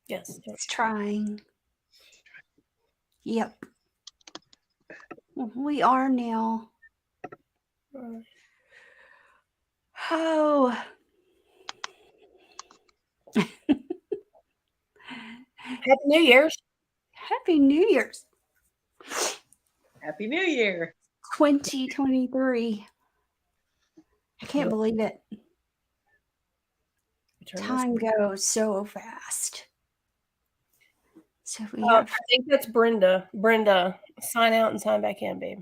Yes. It's trying. Yep. We are now. Oh. Happy New Year's. Happy New Year's. Happy New Year. 2023. I can't believe it. Time goes so fast. So we have. I think that's Brenda. Brenda, sign out and sign back in, babe.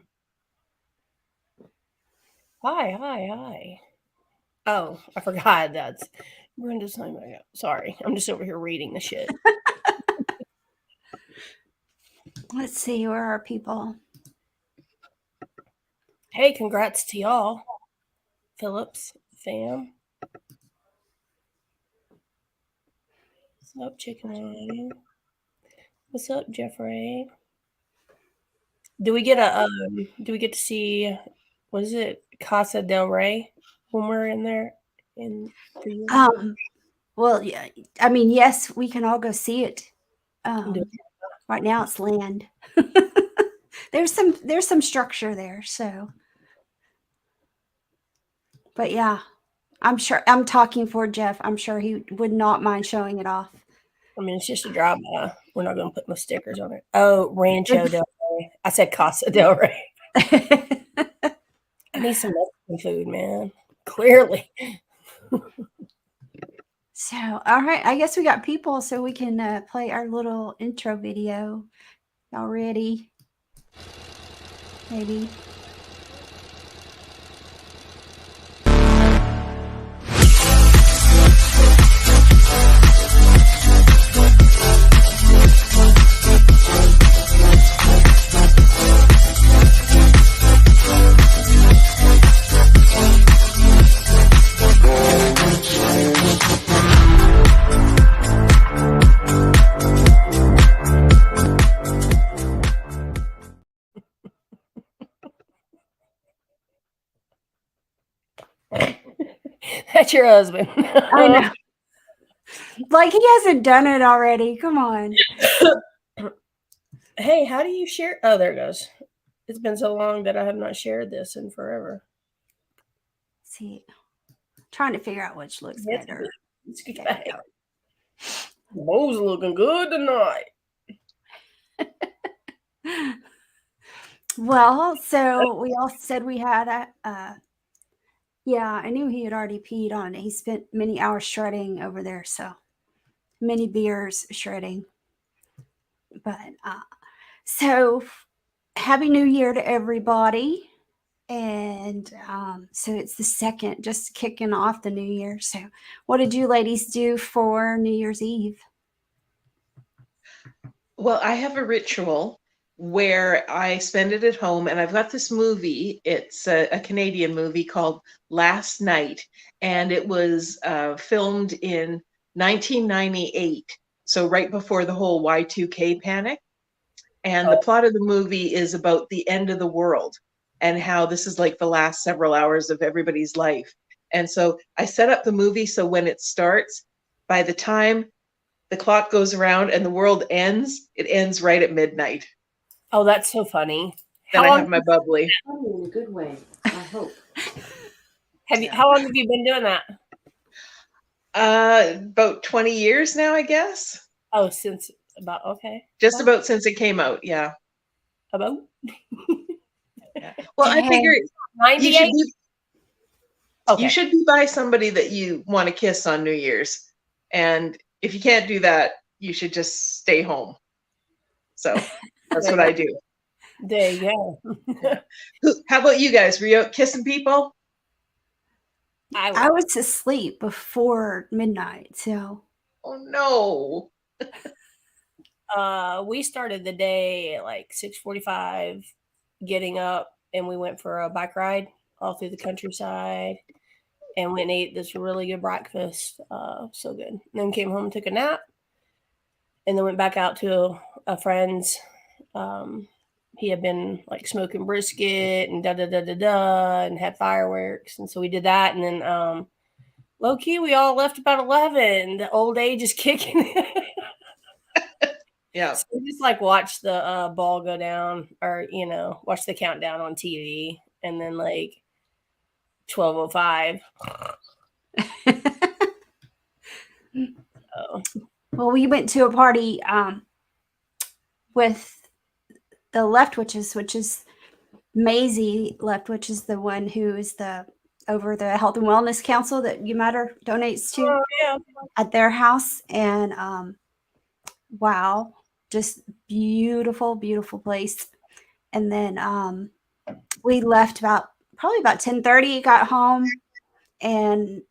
Hi. Oh, I forgot. That's Brenda, sign back out. Sorry, I'm just over here reading the shit. Let's see, where are people? Hey, congrats to y'all. Phillips, fam. What's up, Chicken? What's up, Jeffrey? Do we get to see, what is it, Casa del Rey when we're in there in the year? Well, yeah, I mean, yes, we can all go see it. Right now it's land. There's some structure there, so. But yeah, I'm sure, I'm talking for Jeff. I'm sure he would not mind showing it off. I mean, it's just a drive-by. We're not going to put no stickers on it. Oh, Rancho del Rey. I said Casa del Rey. I need some Mexican food, man. Clearly. So, all right. I guess we got people, so we can play our little intro video. Y'all ready? Maybe. That's your husband. I know. Like he hasn't done it already. Come on. Hey, how do you share? Oh, there it goes. It's been so long that I have not shared this in forever. Let's see, trying to figure out which looks better. Let's get back out. Bo's looking good tonight. Well, so we all said we had yeah, I knew he had already peed on it. He spent many hours shredding over there, so many beers shredding. But so happy New Year to everybody. And so it's the second, just kicking off the new year. So what did you ladies do for New Year's Eve? Well, I have a ritual where I spend it at home, and I've got this movie. It's a Canadian movie called Last Night, and it was filmed in 1998, so right before the whole Y2K panic. And the plot of the movie is about the end of the world and how this is like the last several hours of everybody's life. And so I set up the movie so when it starts, by the time the clock goes around and the world ends, it ends right at midnight. Oh, that's so funny. Then I have my bubbly. Oh, in a good way, I hope. How long have you been doing that? About 20 years now, I guess. Oh, since about, okay. Just about since it came out, yeah. About? Yeah. Well, I figure 98? You should be by somebody that you want to kiss on New Year's. And if you can't do that, you should just stay home. So that's what I do. There you go. How about you guys? Were you out kissing people? I was asleep before midnight, so. Oh no. We started the day at like 6:45, getting up, and we went for a bike ride all through the countryside, and went and ate this really good breakfast. So good. And then came home and took a nap, and then went back out to a friend's. He had been like smoking brisket and and had fireworks, and so we did that, and then low key we all left about 11. The old age is kicking in. Yeah. So we just like watch the ball go down, or watch the countdown on TV, and then like 12:05. Oh, Well, we went to a party with the Left Witches, which is Maisie Left, which is the one who is over the Health and Wellness Council that You Matter donates to yeah. at their house. And wow, just beautiful, beautiful place. And then we left probably about 10:30, got home, and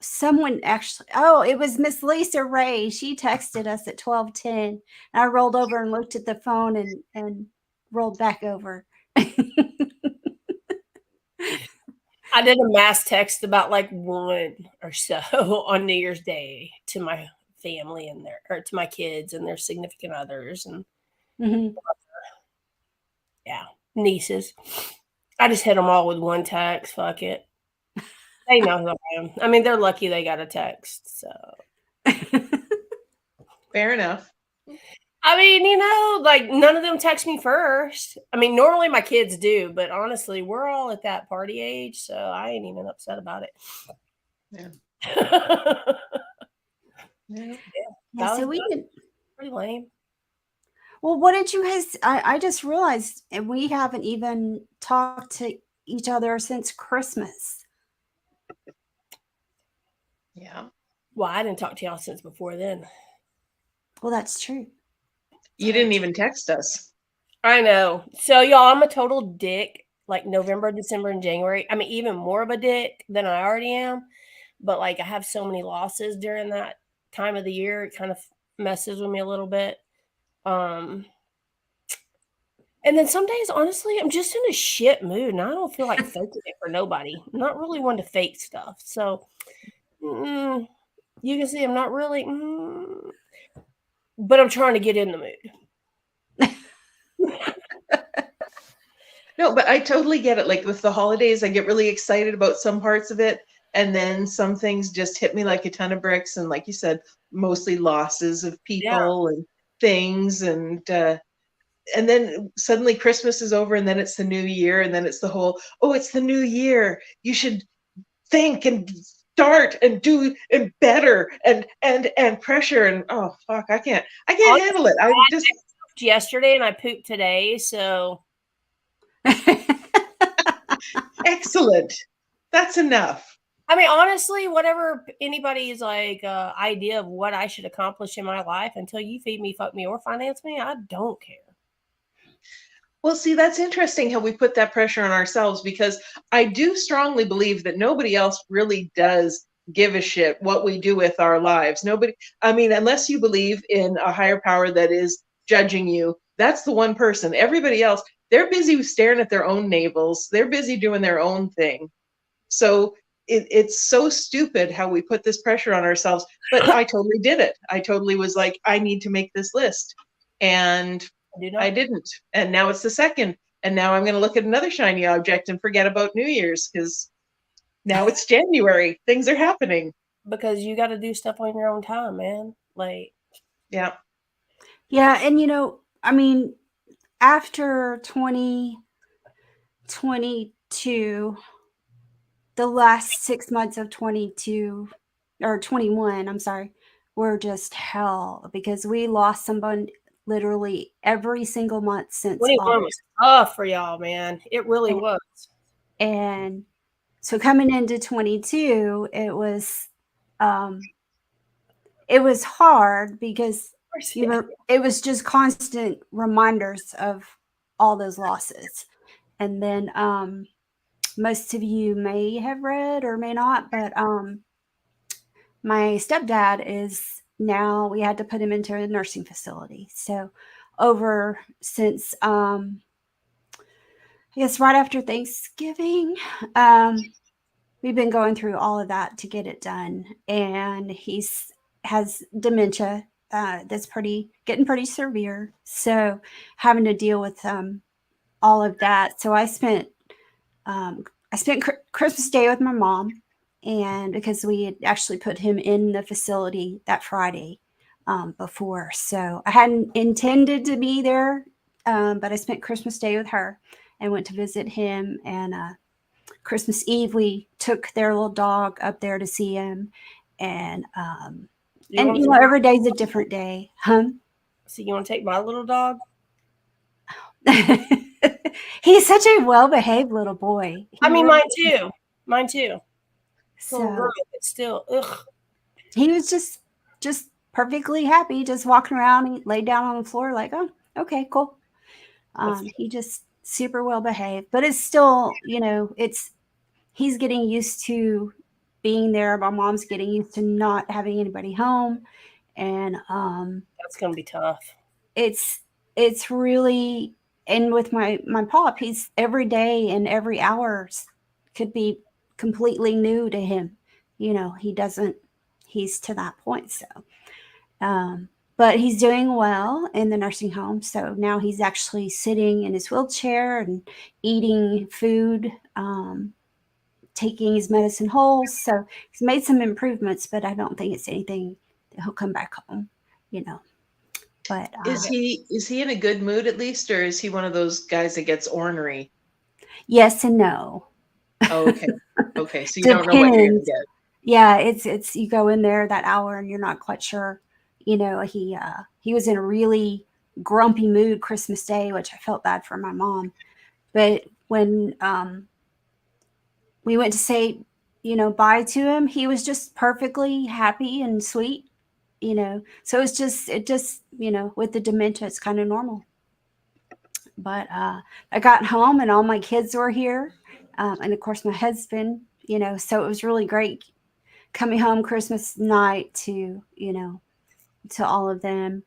someone actually, it was Miss Lisa Ray. She texted us at 12:10. I rolled over and looked at the phone and rolled back over. I did a mass text about like 1 or so on New Year's Day to my family or to my kids and their significant others and nieces. I just hit them all with one text. Fuck it. They know who I am. I mean, they're lucky they got a text. So Fair enough. I mean, like none of them text me first. I mean, normally my kids do, but honestly, we're all at that party age, so I ain't even upset about it. Yeah. Yeah, so we did. Pretty lame. Well, what did you guys? I just realized, and we haven't even talked to each other since Christmas. Yeah. Well, I didn't talk to y'all since before then. Well, that's true. You didn't even text us. I know. So, y'all, I'm a total dick. Like November, December, and January. I mean, even more of a dick than I already am. But like, I have so many losses during that time of the year. It kind of messes with me a little bit. And then some days, honestly, I'm just in a shit mood, and I don't feel like faking it for nobody. I'm not really one to fake stuff. So, you can see I'm not really, but I'm trying to get in the mood. No, but I totally get it. Like with the holidays, I get really excited about some parts of it. And then some things just hit me like a ton of bricks. And like you said, mostly losses of people and things. And then suddenly Christmas is over, and then it's the new year. And then it's the whole, it's the new year. You should think and start and do and better and pressure. And oh, fuck, I can't handle it. I just pooped yesterday and I pooped today. So excellent. That's enough. I mean, honestly, whatever anybody's like idea of what I should accomplish in my life, until you feed me, fuck me, or finance me, I don't care. Well, see, that's interesting how we put that pressure on ourselves, because I do strongly believe that nobody else really does give a shit what we do with our lives. Nobody, I mean, unless you believe in a higher power that is judging you, that's the one person. Everybody else, they're busy staring at their own navels. They're busy doing their own thing. So it's so stupid how we put this pressure on ourselves. But I totally did it. I totally was like, I need to make this list. And I didn't. And now it's the second. And now I'm going to look at another shiny object and forget about New Year's, because now it's January. Things are happening. Because you got to do stuff on your own time, man. Like, yeah. Yeah. And, I mean, after 2022, the last 6 months of 22 or 21, I'm sorry, were just hell, because we lost someone literally every single month since 21 was tough for y'all, man. It really was. And so coming into 22, it was hard, because it was just constant reminders of all those losses. And then most of you may have read or may not, but my stepdad is now, we had to put him into a nursing facility. So since I guess right after Thanksgiving, we've been going through all of that to get it done. And has dementia that's getting pretty severe. So having to deal with all of that. So I spent Christmas Day with my mom, and because we had actually put him in the facility that Friday, before. So I hadn't intended to be there, but I spent Christmas Day with her and went to visit him. And Christmas Eve, we took their little dog up there to see him. And every day's a different day. So you want to take my little dog? He's such a well-behaved little boy. I mean, mine too. Mine too. So but still, ugh. He was just perfectly happy, just walking around. He laid down on the floor like, oh, okay, cool. He just super well behaved, but it's still, he's getting used to being there. My mom's getting used to not having anybody home, and that's gonna be tough. It's really, and with my pop, he's every day and every hour could be completely new to him. He's to that point. So, but he's doing well in the nursing home. So now he's actually sitting in his wheelchair and eating food, taking his medicine whole. So he's made some improvements, but I don't think it's anything that he'll come back home, But is he in a good mood at least, or is he one of those guys that gets ornery? Yes and no. Oh, okay. Okay. So you don't know what you're gonna get. Yeah, it's you go in there that hour and you're not quite sure. He was in a really grumpy mood Christmas Day, which I felt bad for my mom. But when we went to say, bye to him, he was just perfectly happy and sweet, So it just, with the dementia, it's kind of normal. But I got home and all my kids were here. And of course my husband, so it was really great coming home Christmas night to, to all of them.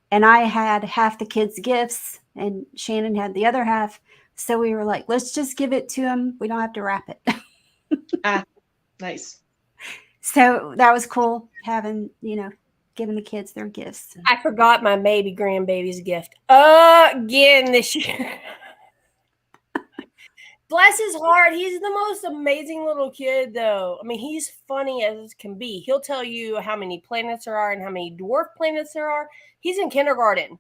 And I had half the kids' gifts and Shannon had the other half. So we were like, let's just give it to them. We don't have to wrap it. Nice. So that was cool having, giving the kids their gifts. I forgot my maybe grandbaby's gift again this year. Bless his heart. He's the most amazing little kid, though. I mean, he's funny as can be. He'll tell you how many planets there are and how many dwarf planets there are. He's in kindergarten.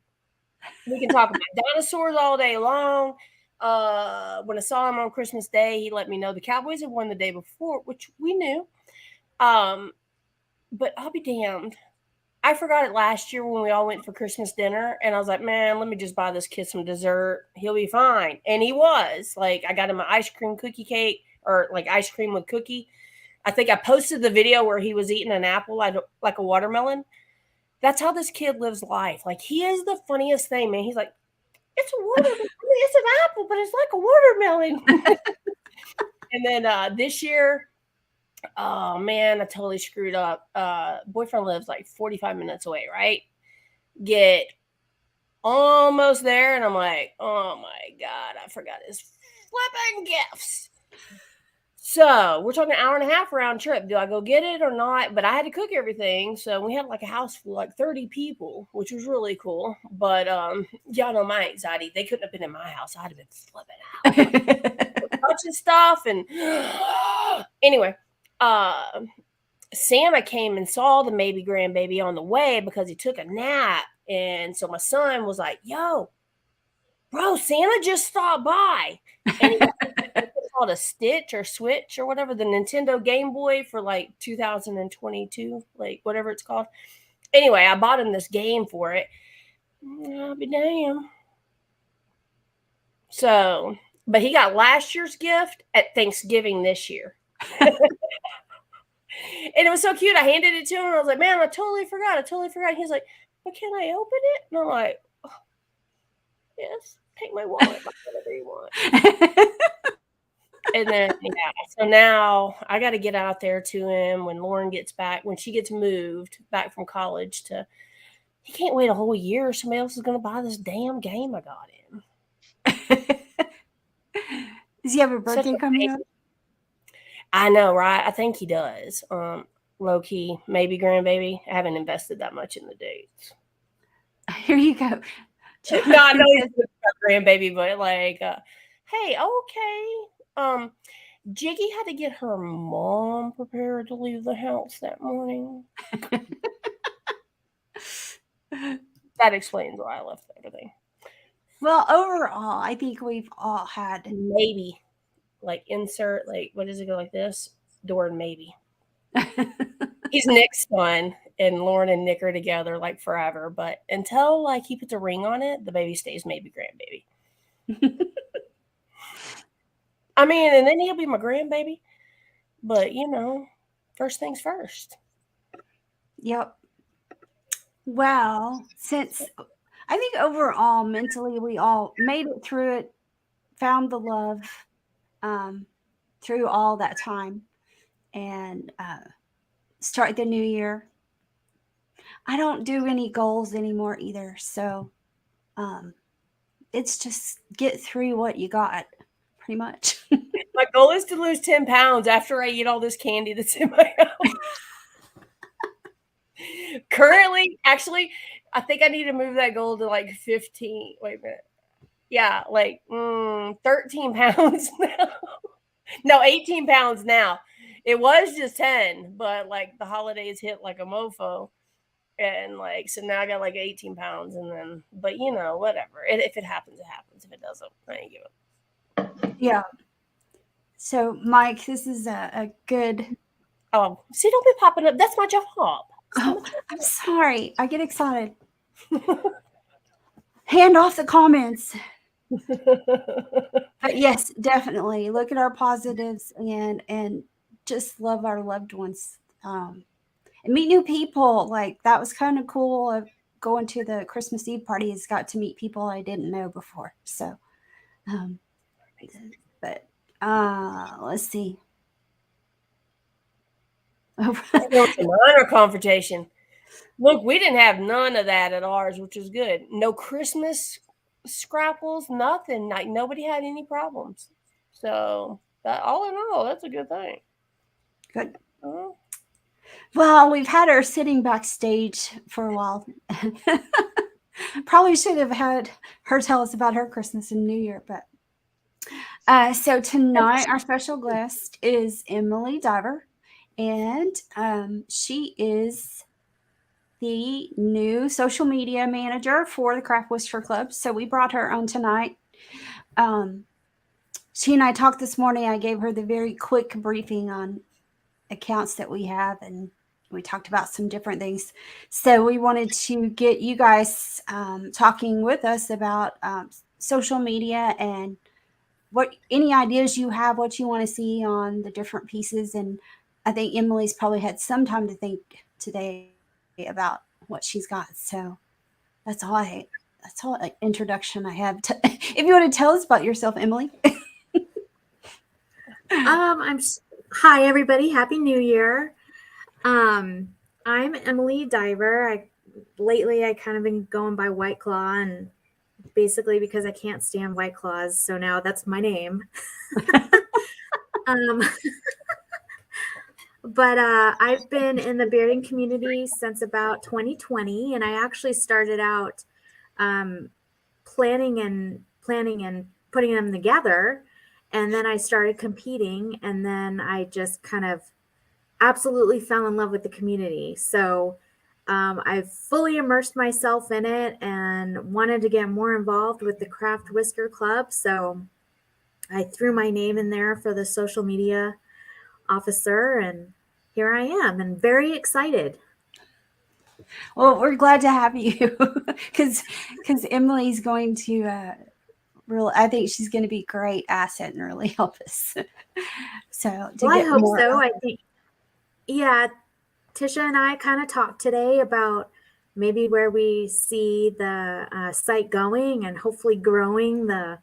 We can talk about dinosaurs all day long. When I saw him on Christmas Day, he let me know the Cowboys had won the day before, which we knew. But I'll be damned. I forgot it last year when we all went for Christmas dinner, and I was like, man, let me just buy this kid some dessert. He'll be fine. And he was. Like, I got him an ice cream cookie cake, or like ice cream with cookie. I think I posted the video where he was eating an apple like a watermelon. That's how this kid lives life. Like, he is the funniest thing, man. He's like, it's a watermelon. It's an apple, but it's like a watermelon. And then this year, oh man, I totally screwed up. Boyfriend lives like 45 minutes away, right? Get almost there, and I'm like, oh my God, I forgot his flipping gifts. So we're talking an hour and a half round trip. Do I go get it or not? But I had to cook everything. So we had like a house full, like 30 people, which was really cool. But y'all know my anxiety. They couldn't have been in my house. I'd have been flipping out. Touching stuff. And anyway, Santa came and saw the maybe grandbaby on the way because he took a nap. And so my son was like, yo, bro, Santa just stopped by. And he it's called a Stitch or Switch or whatever, the Nintendo Game Boy for like 2022, like whatever it's called. Anyway, I bought him this game for it. I'll be damn. So, but he got last year's gift at Thanksgiving this year. And it was so cute. I handed it to him. And I was like, man, I totally forgot. He's like, but can I open it? And I'm like, oh, yes, take my wallet, whatever you want. And then, yeah, so now I got to get out there to him when Lauren gets back, when she gets moved back from college he can't wait a whole year. Somebody else is going to buy this damn game I got him. Does he have a birthday coming up? I know, right? I think he does. Low key, maybe grandbaby. I haven't invested that much in the dates. Here you go. No, I know he's a grandbaby, but like, hey, okay. Jiggy had to get her mom prepared to leave the house that morning. that explains why I left everything. Well, overall, I think we've all had. Maybe, like insert, like what does it go like this? Door and maybe. He's Nick's son, and Lauren and Nick are together like forever. But until like he puts a ring on it, the baby stays maybe grandbaby. I mean, and then he'll be my grandbaby. But first things first. Yep. Well, since I think overall, mentally, we all made it through it, found the love through all that time, and start the new year. I don't do any goals anymore either. So it's just get through what you got, pretty much. My goal is to lose 10 pounds after I eat all this candy that's in my house. Currently, actually, I think I need to move that goal to like 15. Wait a minute. Yeah, like 13 pounds now. No, 18 pounds now. It was just 10, but like the holidays hit like a mofo. And like, so now I got like 18 pounds. And then, but whatever. If it happens, it happens. If it doesn't, I ain't give up. Yeah. So, Mike, this is a good. Oh, see, don't be popping up. That's my job. Oh, I'm sorry. I get excited. Hand off the comments. But yes, definitely look at our positives and just love our loved ones. And meet new people. Like that was kind of cool. Going to the Christmas Eve party has got to meet people I didn't know before. So, but let's see. Minor confrontation. Look, we didn't have none of that at ours, which was good. No Christmas scrapples, nothing. Like nobody had any problems. So that, all in all, that's a good thing. Good. Well, we've had her sitting backstage for a while. Probably should have had her tell us about her Christmas and New Year, but so tonight our special guest is Emily Diver, and she is the new social media manager for the Craft Whisker Club. So we brought her on tonight. She and I talked this morning. I gave her the very quick briefing on accounts that we have, and we talked about some different things. So we wanted to get you guys talking with us about social media and what any ideas you have, what you want to see on the different pieces. And I think Emily's probably had some time to think today about what she's got. So that's all introduction I have. If you want to tell us about yourself, Emily. Hi everybody, Happy New Year. I'm Emily Diver. Lately I kind of been going by White Claw, and basically because I can't stand White Claws, so now that's my name. But I've been in the bearding community since about 2020, and I actually started out planning and putting them together, and then I started competing, and then I just kind of absolutely fell in love with the community. So I've fully immersed myself in it and wanted to get more involved with the Craft Whisker Club. So I threw my name in there for the social media officer, and here I am, and very excited. Well, we're glad to have you because Emily's going to I think she's going to be a great asset and really help us. So I hope so. I think, yeah, Tisha and I kind of talked today about maybe where we see the site going, and hopefully growing the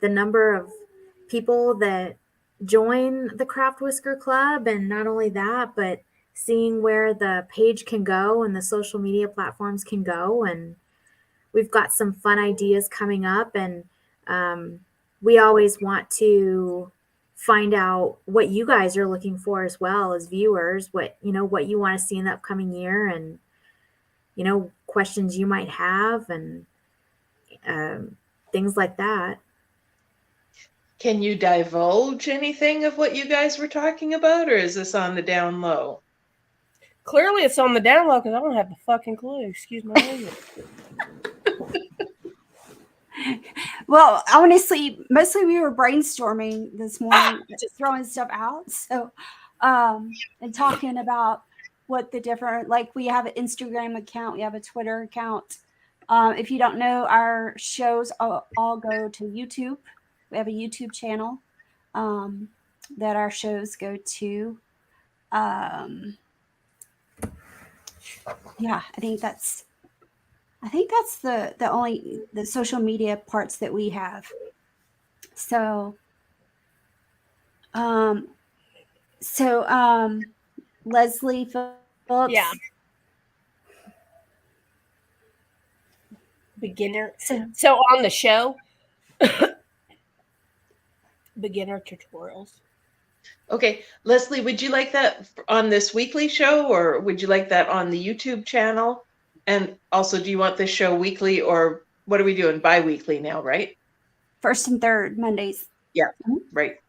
number of people that join the Craft Whisker Club. And not only that, but seeing where the page can go and the social media platforms can go. And we've got some fun ideas coming up, and we always want to find out what you guys are looking for as well as viewers, what you want to see in the upcoming year, and questions you might have, and things like that. Can you divulge anything of what you guys were talking about, or is this on the down low? Clearly, it's on the download because I don't have a fucking clue. Excuse my language. Well, honestly, mostly we were brainstorming this morning, just throwing stuff out. So, and talking about what the different, like we have an Instagram account, we have a Twitter account. If you don't know, our shows all go to YouTube. We have a YouTube channel that our shows go to. Yeah, I think that's the only the social media parts that we have. So, Leslie Phillips. Yeah. Beginner. So on the show, beginner tutorials. Okay, Leslie, would you like that on this weekly show, or would you like that on the YouTube channel? And also, do you want this show weekly, or what are we doing? Bi-weekly now, right? First and third Mondays. Yeah, right.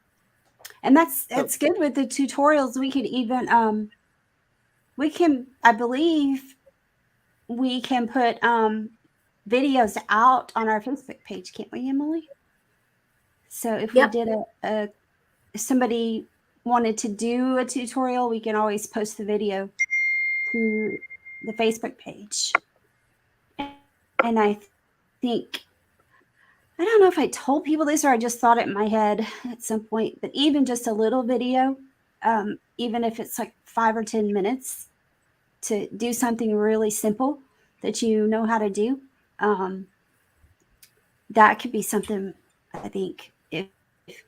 And that's good with the tutorials. We could even I believe we can put videos out on our Facebook page, can't we, Emily? So if we did if somebody wanted to do a tutorial, we can always post the video to the Facebook page. And I think, I don't know if I told people this or I just thought it in my head at some point, but even just a little video, even if it's like 5 or 10 minutes to do something really simple that you know how to do, that could be something, I think,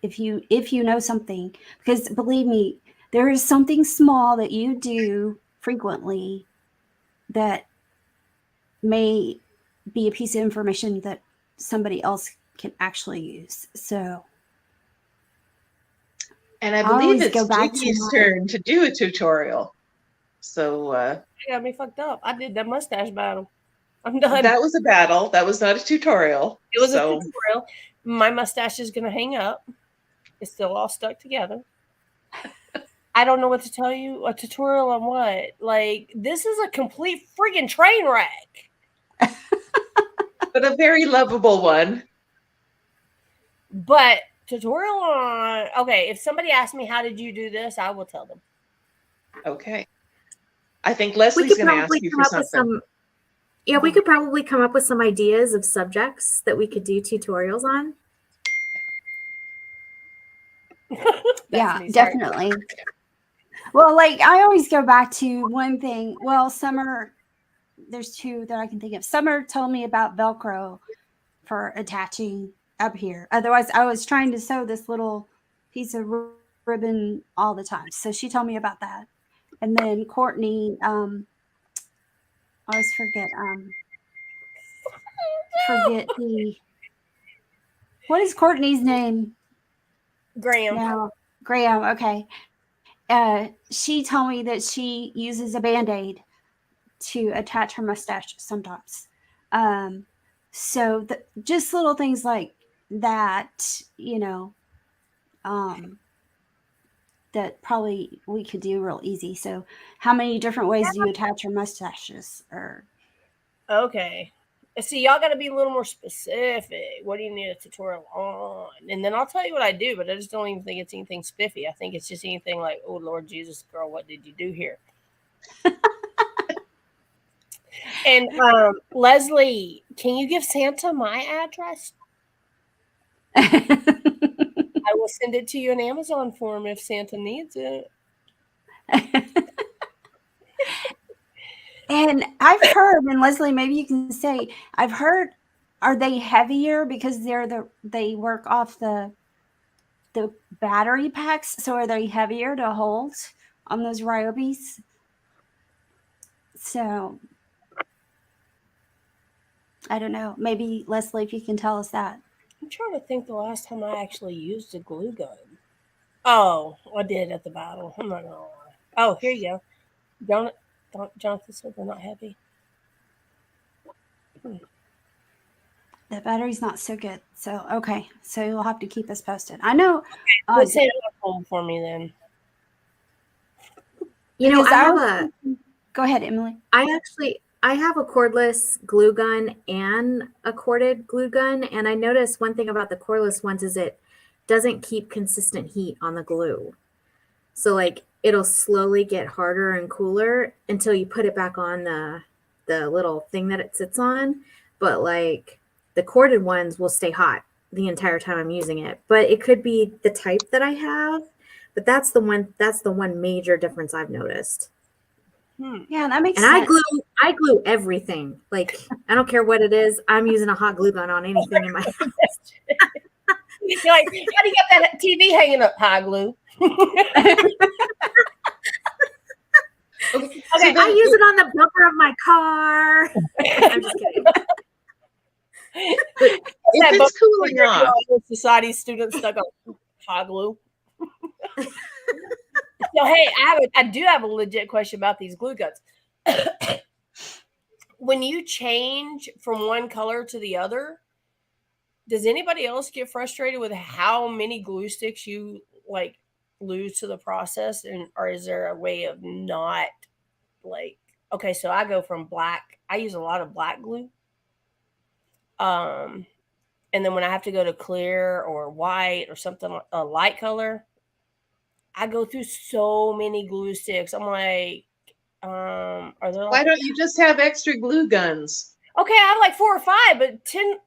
if you know something, because believe me, there is something small that you do frequently that may be a piece of information that somebody else can actually use. So, and I believe it's Jimmy's turn to do a tutorial. So you got me fucked up. I did that mustache battle. I'm done. That was a battle. That was not a tutorial. It was a tutorial. My mustache is going to hang up. It's still all stuck together. I don't know what to tell you. A tutorial on what? Like, this is a complete freaking train wreck. But a very lovable one. But tutorial on, okay, if somebody asks me, how did you do this? I will tell them. Okay. I think Leslie's going to ask you for something. Yeah, we could probably come up with some ideas of subjects that we could do tutorials on. Yeah, definitely. Well, like I always go back to one thing. Well, Summer, there's two that I can think of. Summer told me about Velcro for attaching up here. Otherwise, I was trying to sew this little piece of ribbon all the time. So she told me about that. And then Courtney, I always forget what is Courtney's name? Graham. No, Graham. Okay. She told me that she uses a Band-Aid to attach her mustache sometimes. So just little things like that, that probably we could do real easy. So how many different ways do you attach your mustaches? Okay. See, y'all got to be a little more specific. What do you need a tutorial on? And then I'll tell you what I do, but I just don't even think it's anything spiffy. I think it's just anything like, oh, Lord Jesus, girl, what did you do here? And Leslie, can you give Santa my address? I will send it to you in Amazon form if Santa needs it. And I've heard, and Leslie, maybe you can say, I've heard, are they heavier because they work off the battery packs? So are they heavier to hold on those Ryobis? So I don't know. Maybe Leslie, if you can tell us that. I'm trying to think the last time I actually used a glue gun. Oh, I did at the battle. I'm not gonna lie. Oh, here you go. Jonathan said they're not heavy. The battery's not so good. So, okay. So you'll have to keep us posted. I know. Say it for me then. I have Go ahead, Emily. I have a cordless glue gun and a corded glue gun, and I noticed one thing about the cordless ones is it doesn't keep consistent heat on the glue. So like it'll slowly get harder and cooler until you put it back on the little thing that it sits on. But like the corded ones will stay hot the entire time I'm using it. But it could be the type that I have. But that's the one major difference I've noticed. Yeah, that makes And sense. I glue everything. Like I don't care what it is. I'm using a hot glue gun on anything in my house. You're like, how do you get that TV hanging up? High glue. Okay, Okay, I use it on the bumper of my car. I'm just kidding. if it's cooling off, society students stuck on hot glue. So hey, I do have a legit question about these glue guns. When you change from one color to the other, does anybody else get frustrated with how many glue sticks you like lose to the process, or is there a way of not like? Okay, so I go from black. I use a lot of black glue. And then when I have to go to clear or white or something, a light color, I go through so many glue sticks. I'm like, are there like why don't you just have extra glue guns? okay, I have like 4 or 5, but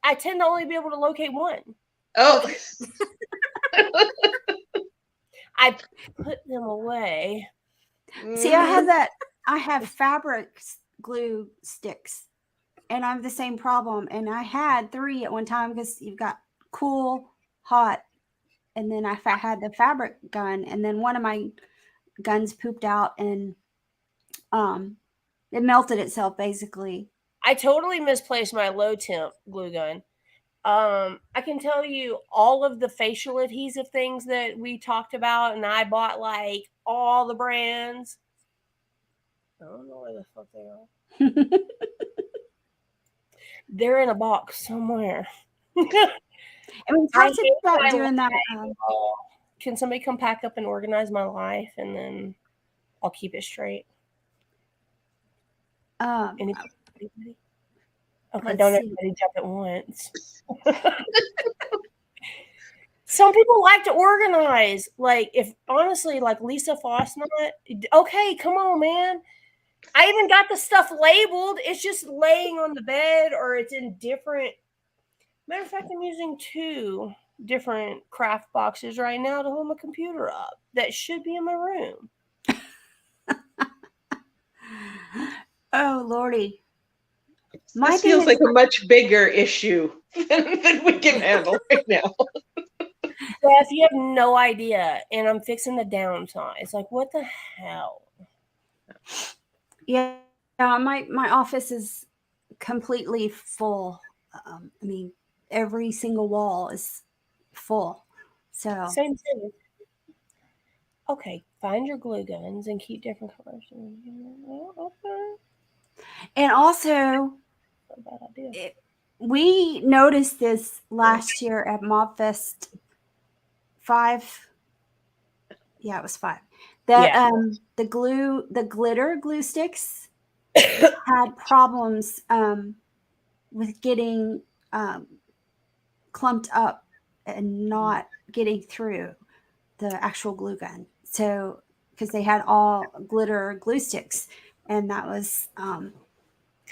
I tend to only be able to locate one. Oh, I put them away. See, I have that. I have fabric glue sticks, and I have the same problem. And I had 3 at one time because you've got cool, hot, and then I had the fabric gun, and then one of my guns pooped out, and it melted itself basically. I totally misplaced my low temp glue gun. I can tell you all of the facial adhesive things that we talked about, and I bought like all the brands. I don't know where the fuck they are. They're in a box somewhere. I mean, talk about doing that. Can somebody come pack up and organize my life, and then I'll keep it straight? Anybody? Okay, don't everybody jump at once. Some people like to organize. Like, if honestly, like Lisa Fosnot, okay, come on, man. I even got the stuff labeled. It's just laying on the bed, or it's in different. Matter of fact, I'm using 2 different craft boxes right now to hold my computer up. That should be in my room. Oh, Lordy. This feels like a much bigger issue than we can handle right now. Beth, you have no idea, and I'm fixing the downtown. It's like, what the hell? Yeah, my office is completely full. I mean, every single wall is full. So same thing. Okay, find your glue guns and keep different colors. Okay. And also, bad idea. We noticed this last year at Mobfest 5. Yeah, it was 5. That the glitter glue sticks had problems with getting clumped up and not getting through the actual glue gun. So because they had all glitter glue sticks, and that was I've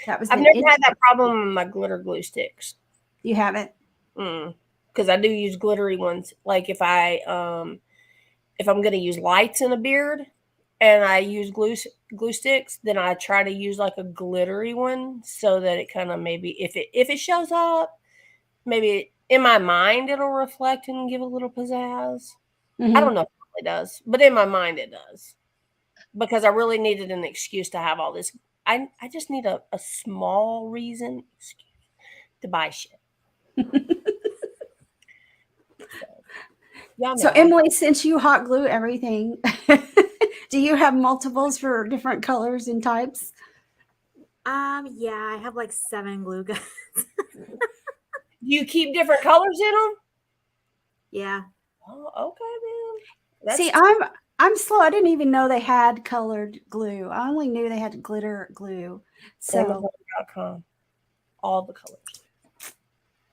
never had that problem with my glitter glue sticks. You haven't? Because I do use glittery ones. Like if I'm going to use lights in a beard and I use glue sticks, then I try to use like a glittery one so that it kind of maybe if it shows up, maybe in my mind it'll reflect and give a little pizzazz. Mm-hmm. I don't know if it really does, but in my mind it does. Because I really needed an excuse to have all this. I just need a small reason to buy shit. So Emily, since you hot glue everything, do you have multiples for different colors and types? Yeah, I have like 7 glue guns. Do you keep different colors in them? Yeah. Oh, okay, man. See, I'm slow. I didn't even know they had colored glue. I only knew they had glitter glue. So Amazon.com. All the colors.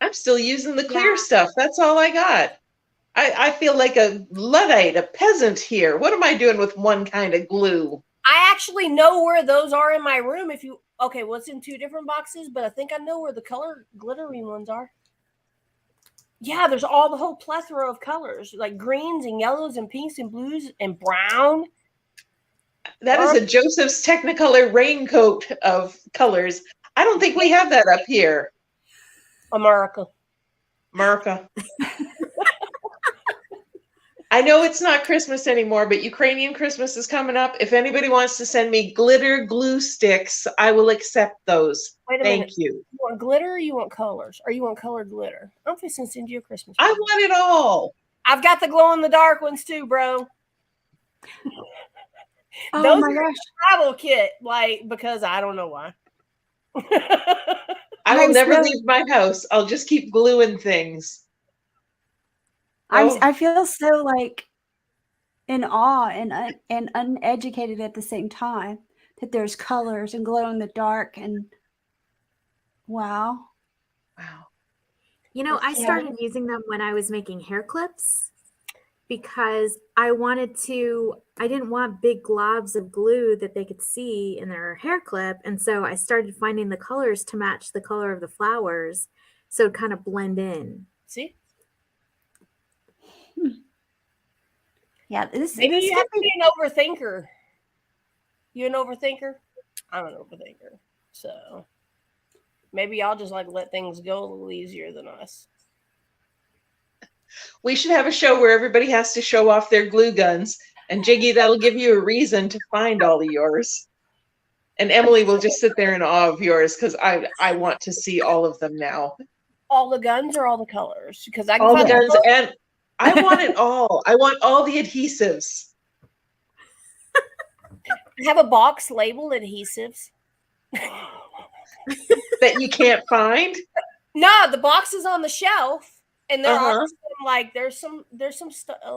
I'm still using the clear Yeah. stuff. That's all I got. I feel like a Luddite, a peasant here. What am I doing with one kind of glue? I actually know where those are in my room. If you okay, well, it's in 2 different boxes, but I think I know where the color glittery ones are. Yeah, there's all the whole plethora of colors, like greens and yellows and pinks and blues and brown. That is a Joseph's Technicolor raincoat of colors. I don't think we have that up here. America. I know it's not Christmas anymore, but Ukrainian Christmas is coming up. If anybody wants to send me glitter glue sticks, I will accept those. Wait a Thank minute. you. You want glitter or you want colors? Or you want colored glitter? I'm fixing to send you a Christmas I present. want it all. I've got the glow in the dark ones too, bro. oh Those my are gosh. travel kit, like, because I don't know why. I will I'm never so- leave my house. I'll just keep gluing things. Oh. I feel so like in awe and uneducated at the same time that there's colors and glow in the dark and wow. Wow. You know, I started using them when I was making hair clips because I didn't want big globs of glue that they could see in their hair clip. And so I started finding the colors to match the color of the flowers. So it kind of blend in. See? Yeah, Maybe this you could have to be be an overthinker. You an overthinker? I'm an overthinker. So maybe y'all just like let things go a little easier than us. We should have a show where everybody has to show off their glue guns. And Jiggy, that'll give you a reason to find all of yours. And Emily will just sit there in awe of yours because I want to see all of them now. All the guns or all the colors? Because I can All the find guns, both. and I want it all. I want all the adhesives. I have a box labeled adhesives. That you can't find? No, the box is on the shelf. And there are Uh-huh. some, like there's some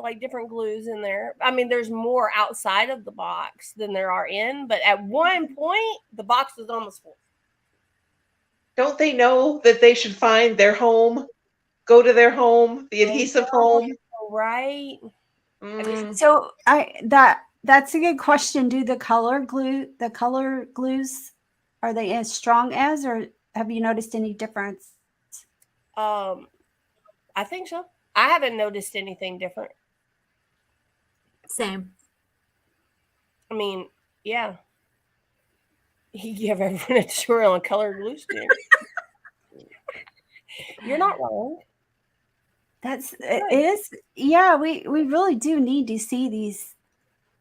like different glues in there. I mean, there's more outside of the box than there are in, but at one point the box was almost full. Don't they know that they should find their home? Go to their home, the adhesive home. Right? Mm. so that's a good question. Do the color glues are they as strong as, or have you noticed any difference? I think so. I haven't noticed anything different. Same. I mean, yeah. You give everyone a tutorial on colored glue stick. You're not wrong. It is. Yeah, we really do need to see these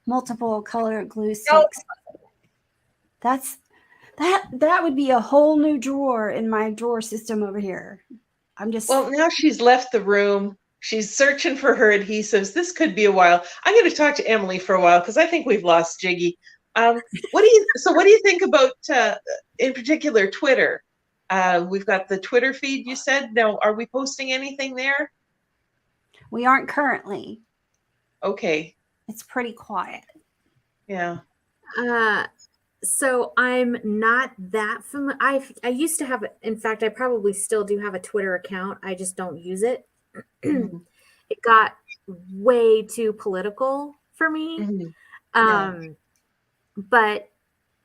multiple color glue sticks. That would be a whole new drawer in my drawer system over here. I'm just Well, now she's left the room. She's searching for her adhesives. This could be a while. I'm going to talk to Emily for a while because I think we've lost Jiggy. What do you think about, in particular, Twitter? We've got the Twitter feed, you said. Now, are we posting anything there? we aren't currently. Okay. It's pretty quiet. Yeah. So I'm not that familiar. I used to have, in fact, I probably still do have a Twitter account. I just don't use it. Mhm. It got way too political for me. Mhm. But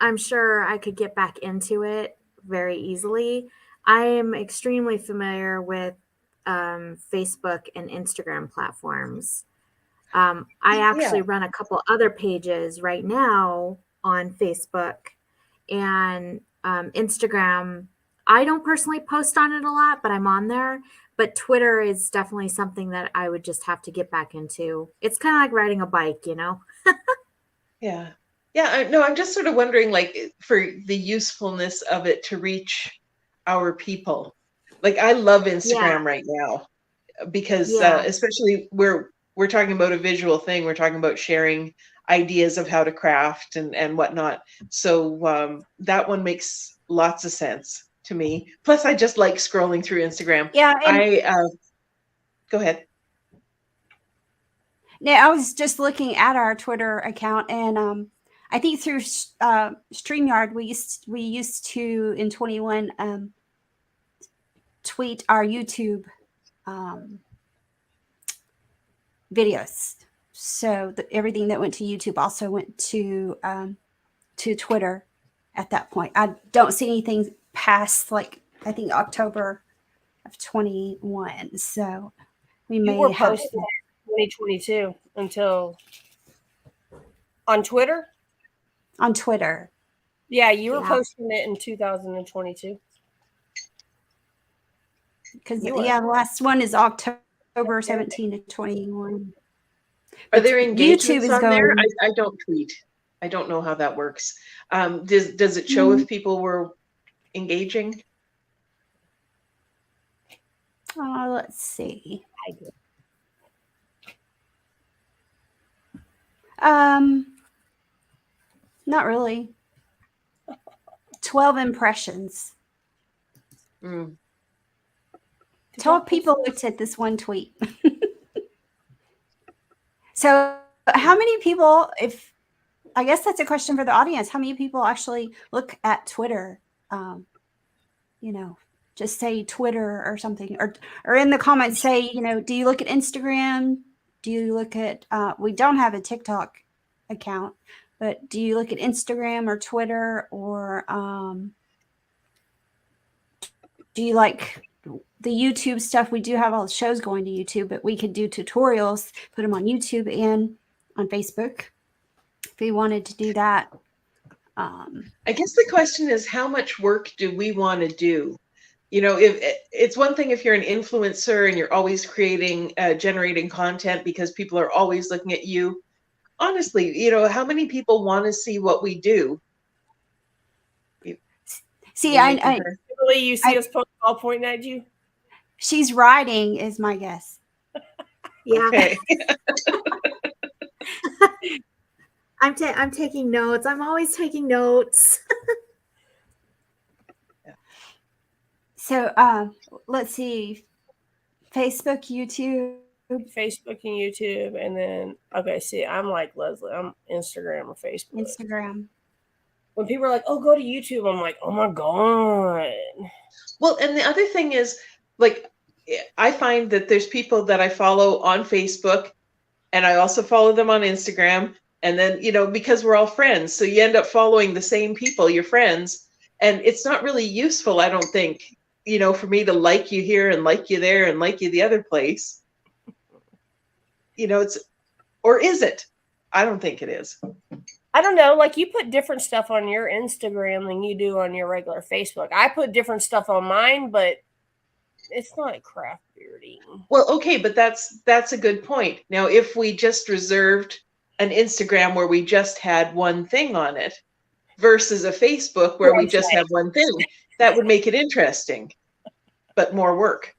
I'm sure I could get back into it very easily. I am extremely familiar with Facebook and Instagram platforms. I actually run a couple other pages right now on Facebook and Instagram. I don't personally post on it a lot, but I'm on there. But Twitter is definitely something that I would just have to get back into. It's kind of like riding a bike, you know? Yeah. Yeah. No, I'm just sort of wondering, like, for the usefulness of it to reach our people. Like, I love Instagram right now because Yeah. especially we're talking about a visual thing. We're talking about sharing ideas of how to craft and whatnot. So that one makes lots of sense to me. Plus, I just like scrolling through Instagram. Yeah, and Go ahead. I was just looking at our Twitter account, and I think through StreamYard we used to in 21 tweet our YouTube videos. So everything that went to YouTube also went to Twitter at that point. I don't see anything past like I think October of 21. So we You may were have posting 2022 until on Twitter. on Twitter. Yeah, you were Yeah. posting it in 2022. Because You were. the last one is October 17 to 21. Are there engagements YouTube is on there? going. I don't tweet. I don't know how that works. Does it show if people were engaging? Let's see. I do. Not really. 12 impressions. Mm. 12 people looked at this one tweet. So how many people, if I guess that's a question for the audience, how many people actually look at Twitter? Just say Twitter or something, or in the comments say, do you look at Instagram? Do you look at, we don't have a TikTok account, but do you look at Instagram or Twitter, or do you like the YouTube stuff? We do have all the shows going to YouTube, but we could do tutorials, put them on YouTube and on Facebook if we wanted to do that. I guess the question is, how much work do we want to do? If it's one thing if you're an influencer and you're always creating, generating content because people are always looking at you. Honestly, how many people want to see what we do? See, Really, you see us all pointing at you? She's writing is my guess. Yeah. Okay. I'm taking notes. I'm always taking notes. So let's see. Facebook, YouTube. Facebook and YouTube, and then see, I'm like Leslie. I'm Instagram or Facebook. Instagram. When people are like, "Oh, go to YouTube," I'm like, "Oh my god." Well, and the other thing is, like, I find that there's people that I follow on Facebook, and I also follow them on Instagram, and then because we're all friends, so you end up following the same people, your friends, and it's not really useful, I don't think, for me to like you here and like you there and like you the other place. Or is it? I don't think it is. I don't know. Like, you put different stuff on your Instagram than you do on your regular Facebook. I put different stuff on mine, but it's not craft bearding. Well, okay, but that's a good point. Now, if we just reserved an Instagram where we just had one thing on it versus a Facebook where we just have one thing, that would make it interesting, but more work.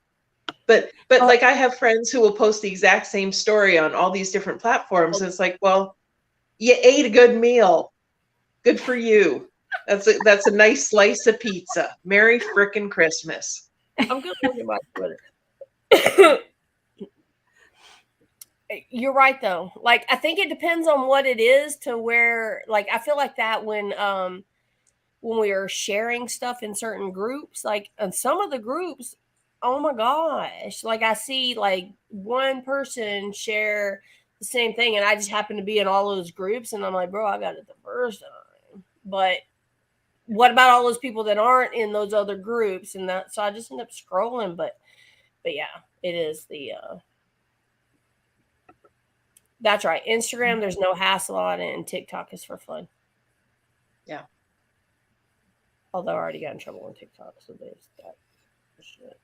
But like, I have friends who will post the exact same story on all these different platforms. And it's like, well, you ate a good meal. Good for you. That's a nice slice of pizza. Merry frickin' Christmas. I'm good looking at my Twitter. You're right, though. Like, I think it depends on what it is to where, like, I feel like that when we are sharing stuff in certain groups, like, in some of the groups, oh my gosh, like, I see like one person share the same thing, and I just happen to be in all those groups, and I'm like, bro, I got it the first time. But what about all those people that aren't in those other groups? And so I just end up scrolling. But yeah, it is the that's right. Instagram, there's no hassle on it, and TikTok is for fun. Yeah. Although I already got in trouble on TikTok, so there's that shit.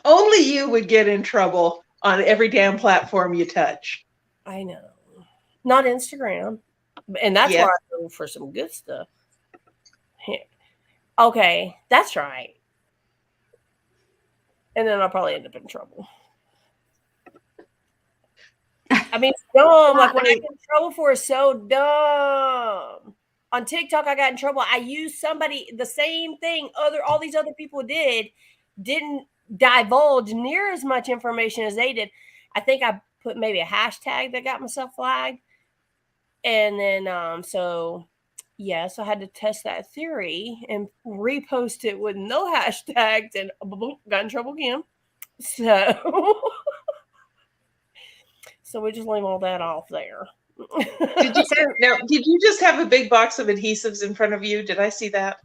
Only you would get in trouble on every damn platform you touch. I know. Not Instagram. And that's where I go for some good stuff. Here. Okay, that's right. And then I'll probably end up in trouble. I mean, dumb. Like, what I get in trouble for is so dumb. On TikTok, I got in trouble. I used the same thing all these other people didn't divulge near as much information as they did. I think I put maybe a hashtag that got myself flagged. And then, so yes, I had to test that theory and repost it with no hashtags and got in trouble again. So, so we just leave all that off there. Did you just have a big box of adhesives in front of you? Did I see that?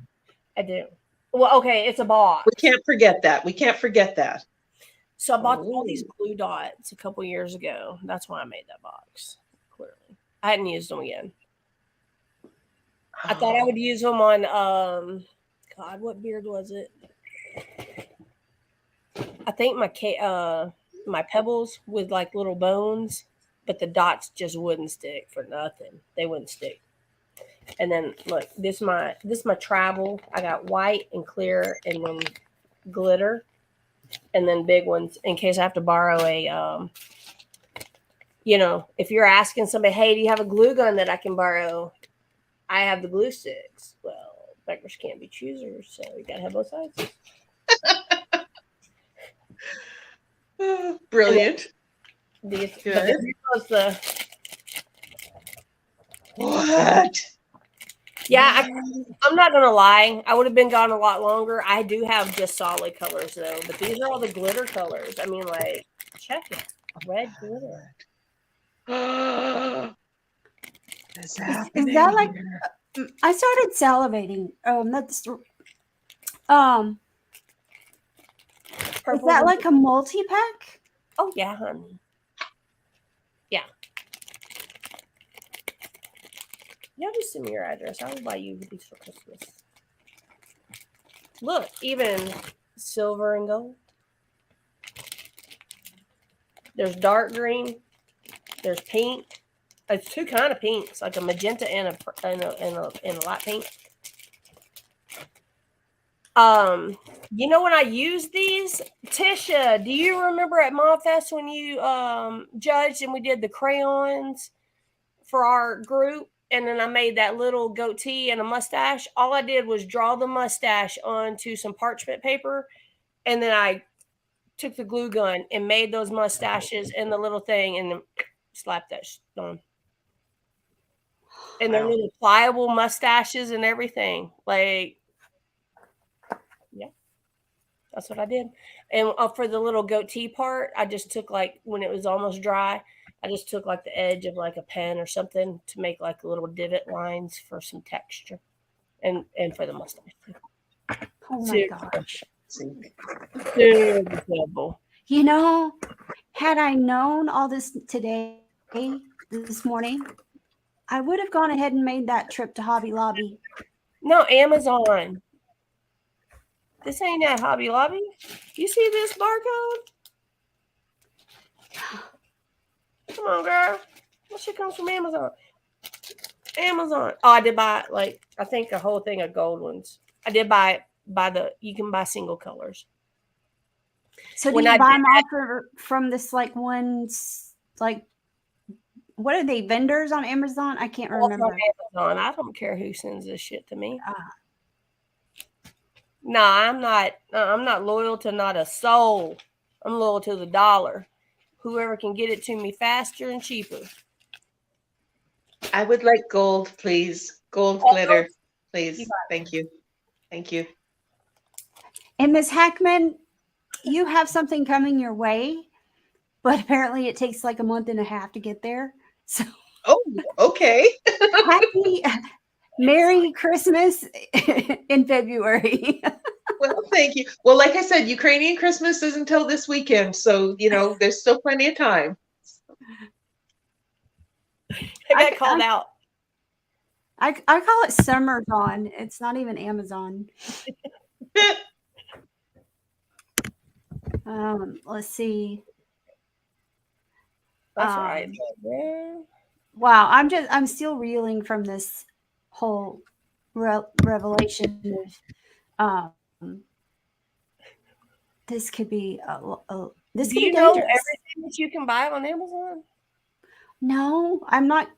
I do. Well, okay, it's a box. We can't forget that. We can't forget that. So I bought all these glue dots a couple years ago. That's why I made that box. Clearly, I hadn't used them again. I thought I would use them on God, what beard was it? I think my pebbles with like little bones, but the dots just wouldn't stick for nothing. They wouldn't stick. And then look, this my travel. I got white and clear and then glitter, and then big ones in case I have to borrow a if you're asking somebody, hey, do you have a glue gun that I can borrow? I have the glue sticks. Well, beggars can't be choosers, so you gotta have both sides. Brilliant. The What? Yeah, I'm not gonna lie. I would have been gone a lot longer. I do have just solid colors though, but these are all the glitter colors. I mean, like, check it, red glitter. Is that like? I started salivating. That's is that like a multi-pack? Oh yeah, honey. Yeah. Yeah, just send me your address. I will buy you these for Christmas. Look, even silver and gold. There's dark green. There's pink. It's two kind of pinks, like a magenta and a light pink. When I used these, Tisha, do you remember at ModFest when you judged and we did the crayons for our group? And then I made that little goatee and a mustache. All I did was draw the mustache onto some parchment paper. And then I took the glue gun and made those mustaches and the little thing and then slapped that on. And they're little pliable mustaches and everything. Like, yeah, that's what I did. And for the little goatee part, I just took like, when it was almost dry, I just took like the edge of like a pen or something to make like little divot lines for some texture and for the mustache. Oh my gosh. Terrible. Had I known all this this morning, I would have gone ahead and made that trip to Hobby Lobby. No, Amazon. This ain't at Hobby Lobby. You see this barcode? Come on, girl. That shit comes from Amazon. Amazon. Oh, I did buy I think a whole thing of gold ones. I did buy you can buy single colors. So do you buy them all from this what are they, vendors on Amazon? I can't remember. Amazon. I don't care who sends this shit to me. No, I'm not loyal to not a soul. I'm loyal to the dollar. Whoever can get it to me faster and cheaper. I would like gold, please. Gold glitter, please. Thank you. Thank you. And Ms. Hackman, you have something coming your way, but apparently it takes like a month and a half to get there. So, okay. Merry Christmas in February. Well, thank you. Well, like I said, Ukrainian Christmas is until this weekend, so there's still plenty of time. I got called out. I call it Summer's-on. It's not even Amazon. Let's see. That's right. Wow, I'm still reeling from this whole revelation of this could be this could be dangerous. Everything that you can buy on Amazon? No, I'm not.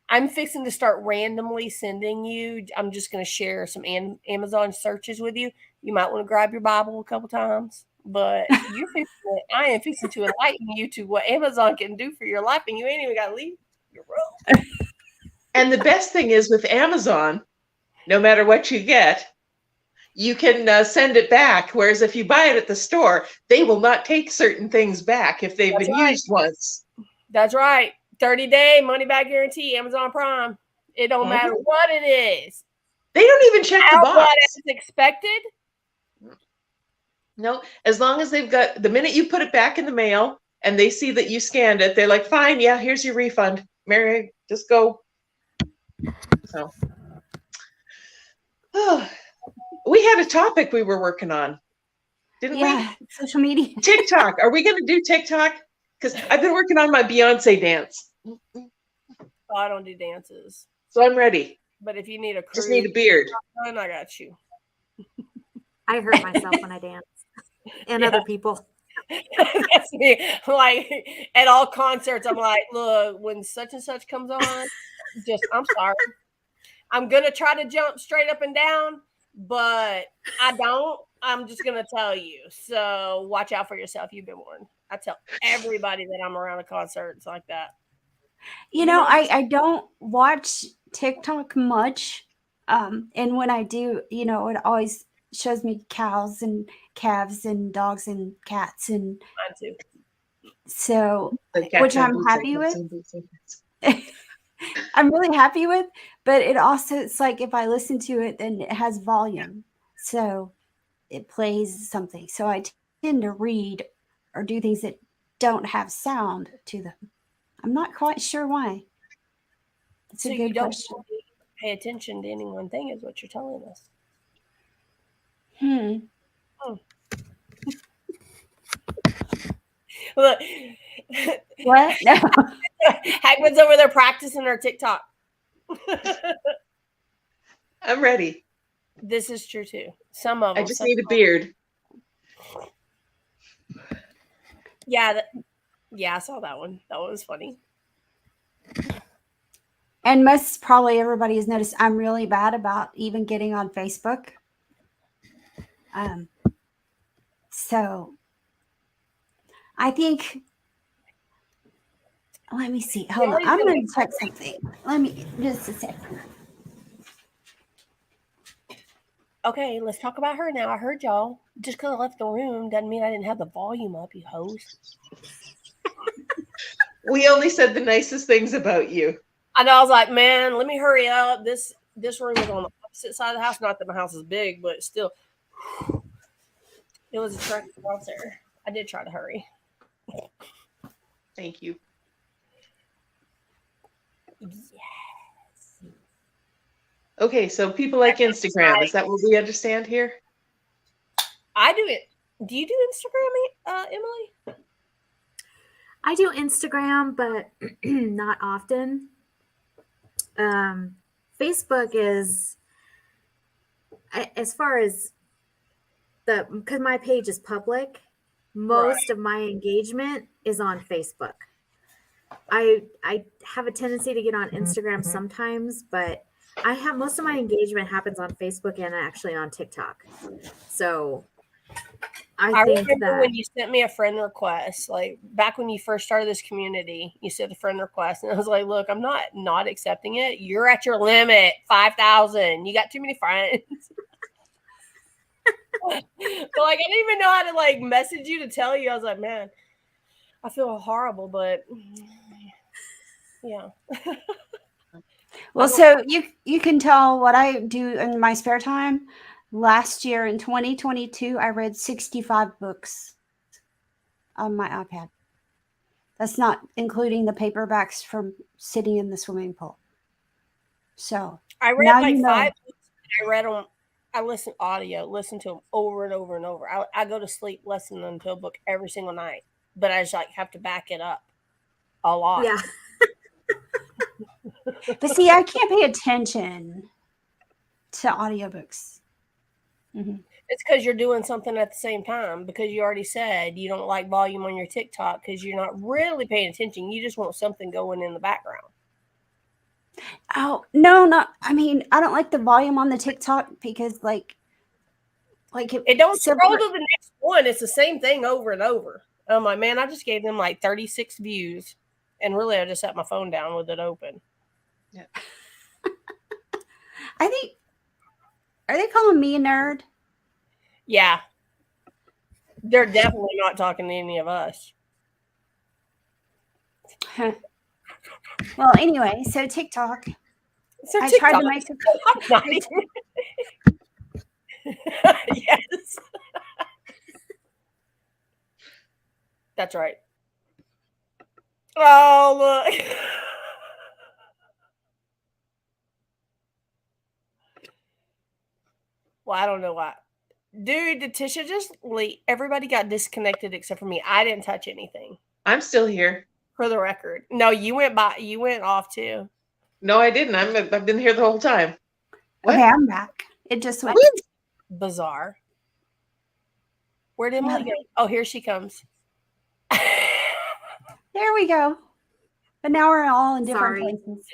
I'm fixing to start randomly sending you. I'm just going to share some Amazon searches with you. You might want to grab your Bible a couple times. but I am fixing to enlighten you to what Amazon can do for your life, and you ain't even got to leave your room. And the best thing is with Amazon, no matter what you get, you can send it back. Whereas if you buy it at the store, they will not take certain things back if they've been used once. That's right. 30-day money back guarantee, Amazon Prime. It don't matter what it is. They don't even check the box. What is expected? No, as long as they've got, the minute you put it back in the mail and they see that you scanned it, they're like, fine, yeah, here's your refund. Mary, just go. So, we had a topic we were working on, didn't we? Social media. TikTok. Are we going to do TikTok? Because I've been working on my Beyonce dance. Oh, I don't do dances. So I'm ready. But if you need a just need a beard. I got you. I hurt myself when I dance. And other people. That's me. Like at all concerts, I'm like, look, when such and such comes on, I'm sorry. I'm gonna try to jump straight up and down, but I don't. I'm just gonna tell you. So watch out for yourself. You've been warned. I tell everybody that I'm around a concert. It's like that. You know, I don't watch TikTok much. And when I do, you know, it always shows me cows and calves and dogs and cats and mine too. So which I'm happy with. I'm really happy with, but it also, it's like if I listen to it, then it has volume. So it plays something. So I tend to read or do things that don't have sound to them. I'm not quite sure why. It's a good question. Really pay attention to any one thing is what you're telling us. Look. What? No. Hagman's over there practicing her TikTok. I'm ready. This is true too. Some of them. I just need a beard. Yeah, I saw that one. That one was funny. And most probably everybody has noticed I'm really bad about even getting on Facebook. So I think, let me see. Hold on. I'm going to check something. Let me, just a second. Okay, let's talk about her now. I heard y'all. Just because I left the room doesn't mean I didn't have the volume up, you host. We only said the nicest things about you. I know. I was like, man, let me hurry up. This room is on the opposite side of the house. Not that my house is big, but still, it was a trek out there. I did try to hurry. Thank you. Yes. Okay, so people like Instagram. Is that what we understand here? I do it. Do you do Instagram, Emily? I do Instagram, but not often. Facebook is, as far as because my page is public, most of my engagement is on Facebook. I have a tendency to get on Instagram sometimes, but most of my engagement happens on Facebook and actually on TikTok. So I think remember when you sent me a friend request, like back when you first started this community, you sent a friend request, and I was like, "Look, I'm not accepting it. You're at your limit, 5,000. You got too many friends." But like, I didn't even know how to like message you to tell you. I was like, "Man, I feel horrible," but yeah. Well, so you can tell what I do in my spare time. Last year in 2022, I read 65 books on my iPad. That's not including the paperbacks from sitting in the swimming pool. So I read like 5 books. I read them. I listen to them over and over and over. I go to sleep listening to a book every single night, but I just like have to back it up a lot. Yeah. But see, I can't pay attention to audiobooks. Mm-hmm. It's because you're doing something at the same time, because you already said you don't like volume on your TikTok because you're not really paying attention. You just want something going in the background. Oh, no, not. I mean, I don't like the volume on the TikTok because, like, Like It don't so scroll to the next one. It's the same thing over and over. I'm like, man, I just gave them like 36 views. And really, I just set my phone down with it open. I think, are they calling me a nerd? Yeah. They're definitely not talking to any of us. Well, anyway, so TikTok. So I TikTok. tried to make I'm not even. Yes. That's right. Oh, look. Well, I don't know why. Dude, did Tisha just leave? Everybody got disconnected except for me. I didn't touch anything. I'm still here. For the record. No, you went off too. No, I didn't. I've been here the whole time. What? Okay, I'm back. It just went Bizarre. Where'd Emily No. go? Oh, here she comes. There we go. But now we're all in different Sorry. places.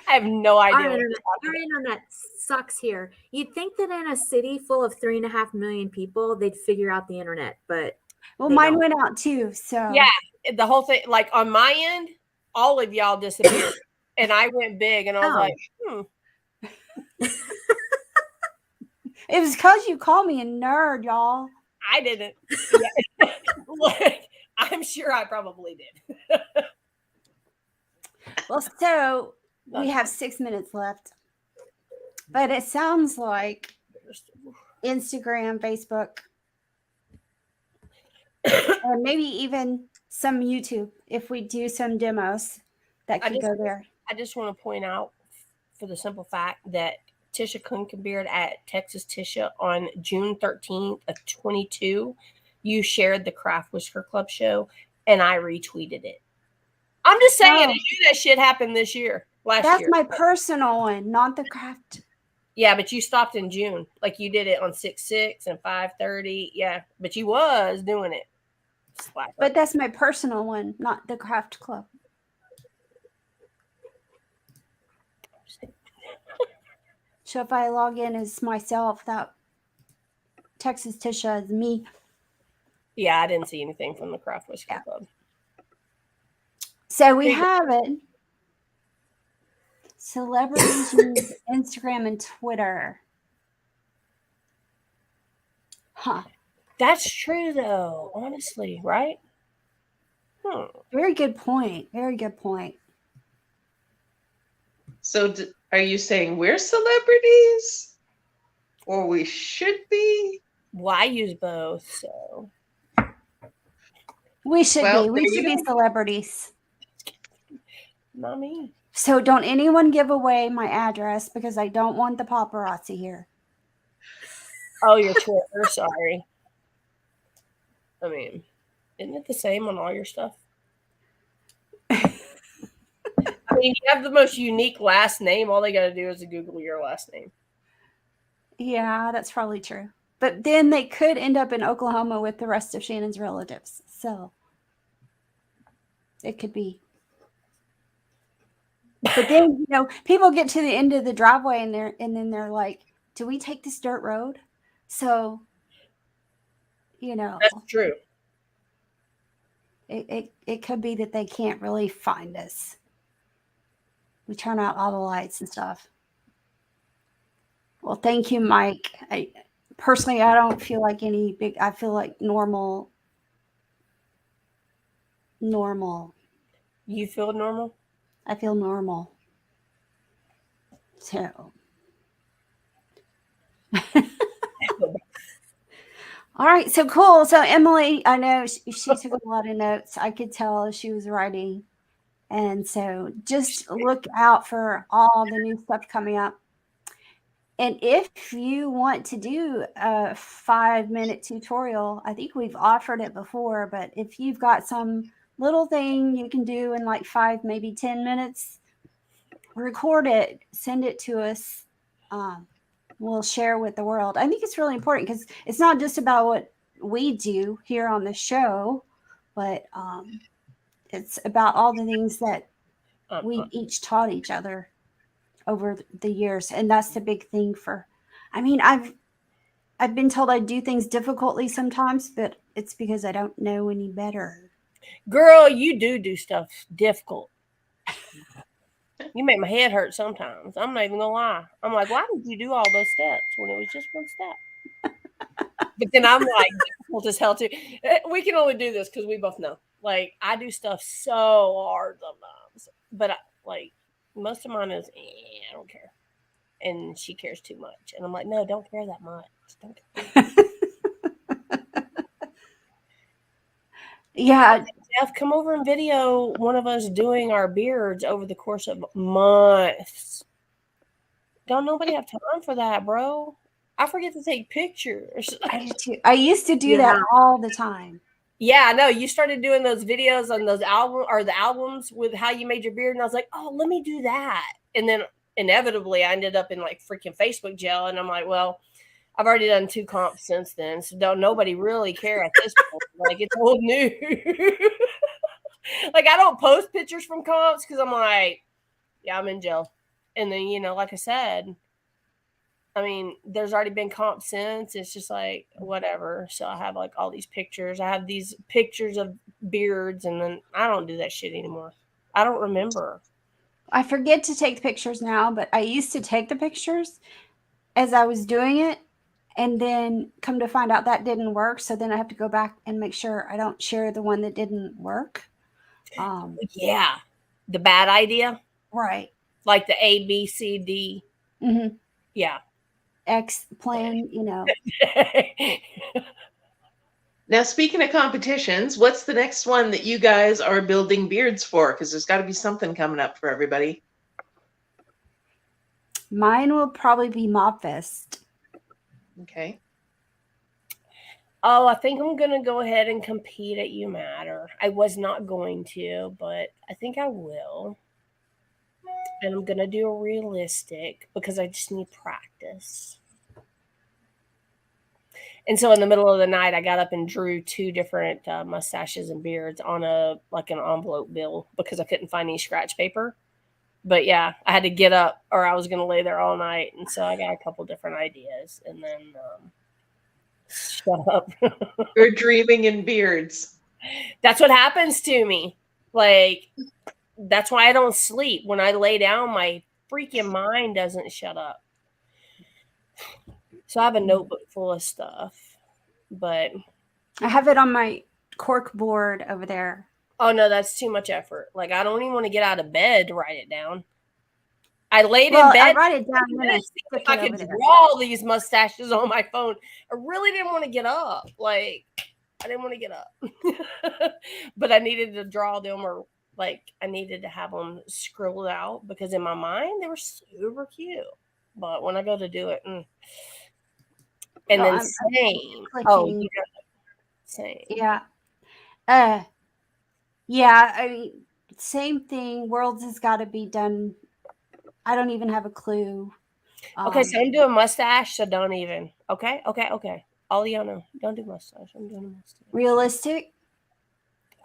I have no idea. Our internet sucks here. You'd think that in a city full of 3.5 million people, they'd figure out the internet, but Well, they mine don't. went out too. So Yeah, the whole thing, like on my end, all of y'all disappeared. And I went big and I was like, it was because you called me a nerd, y'all. I didn't. Look, I'm sure I probably did. Well, so we have 6 minutes left. But it sounds like Instagram, Facebook, or maybe even some YouTube if we do some demos that could go there. I just want to point out for the simple fact that Tisha Kunkenbeard at Texas Tisha on June 13th of 22, you shared the Craft Whisker Club Show and I retweeted it. I'm just saying, I knew that shit happened this year, last year. That's my personal one, not the craft. Yeah, but you stopped in June. Like you did it on 6/6 and 5/30. Yeah, but you was doing it. But that's my personal one, not the craft club. So if I log in as myself, that Texas Tisha is me. Yeah, I didn't see anything from the Craft Whisker Club. So we have it. Celebrities use Instagram and Twitter. Huh. That's true, though, honestly, right? Very good point. Very good point. So are you saying we're celebrities? Or we should be? Well, I use both, so. We should be. We should be celebrities. Not me. So don't anyone give away my address because I don't want the paparazzi here. Oh, your Twitter. Sorry. I mean, isn't it the same on all your stuff? I mean, you have the most unique last name. All they got to do is Google your last name. Yeah, that's probably true. But then they could end up in Oklahoma with the rest of Shannon's relatives. So it could be. But then, you know, people get to the end of the driveway and then they're like, do we take this dirt road? So, you know. That's true. It could be that they can't really find us. We turn out all the lights and stuff. Well, thank you, Mike. Personally, I don't feel like any big, I feel like normal. You feel normal? I feel normal. So. All right, so cool. So Emily, I know she took a lot of notes. I could tell she was writing. And so just look out for all the new stuff coming up. And if you want to do a 5-minute tutorial, I think we've offered it before, but if you've got some little thing you can do in like 5, maybe 10 minutes, record it, send it to us. We'll share with the world. I think it's really important because it's not just about what we do here on the show, but it's about all the things that we each taught each other over the years. And that's the big thing I I've been told I do things difficultly sometimes, but it's because I don't know any better. Girl, you do stuff difficult. You make my head hurt sometimes. I'm not even gonna lie. I'm like, why did you do all those steps when it was just one step? But then I'm like, difficult as hell too. We can only do this because we both know. Like, I do stuff so hard sometimes, but like most of mine is, I don't care, and she cares too much, and I'm like, no, don't care that much. Don't care. Yeah. Jeff, come over and video one of us doing our beards over the course of months. Don't nobody have time for that, bro. I forget to take pictures. I do too. I used to do that all the time. Yeah, I know. You started doing those videos on those albums with how you made your beard, and I was like, oh, let me do that. And then inevitably I ended up in like freaking Facebook jail, and I'm like, well, I've already done 2 comps since then, so don't nobody really care at this point. Like, it's old news. Like, I don't post pictures from comps because I'm like, yeah, I'm in jail. And then, like I said, I mean, there's already been comps since. It's just like, whatever. So I have like all these pictures. I have these pictures of beards, and then I don't do that shit anymore. I don't remember. I forget to take the pictures now, but I used to take the pictures as I was doing it, and then come to find out that didn't work. So then I have to go back and make sure I don't share the one that didn't work. Yeah. The bad idea. Right. Like the A, B, C, D. Mm-hmm. Yeah. X plan, Now, speaking of competitions, what's the next one that you guys are building beards for? Because there's got to be something coming up for everybody. Mine will probably be Mobfest. Okay. Oh, I think I'm going to go ahead and compete at You Matter. I was not going to, but I think I will. And I'm going to do a realistic because I just need practice. And so in the middle of the night, I got up and drew 2 different mustaches and beards on an envelope bill because I couldn't find any scratch paper. But yeah, I had to get up or I was going to lay there all night. And so I got a couple different ideas, and then shut up. You're dreaming in beards. That's what happens to me. Like, that's why I don't sleep. When I lay down, my freaking mind doesn't shut up. So I have a notebook full of stuff, but I have it on my cork board over there. Oh no, that's too much effort. Like, I don't even want to get out of bed to write it down. I laid in bed. I write it down and then I stick if I it could over there. draw these mustaches on my phone. I really didn't want to get up. Like, I didn't want to get up, but I needed to draw them, or like I needed to have them scribbled out because in my mind they were super cute. But when I go to do it, and then same. Oh, same. Yeah. Yeah, I mean, same thing. Worlds has got to be done. I don't even have a clue. Okay, so I'm doing mustache, so don't even. Okay. All y'all know, don't do mustache. I'm doing a mustache. Realistic?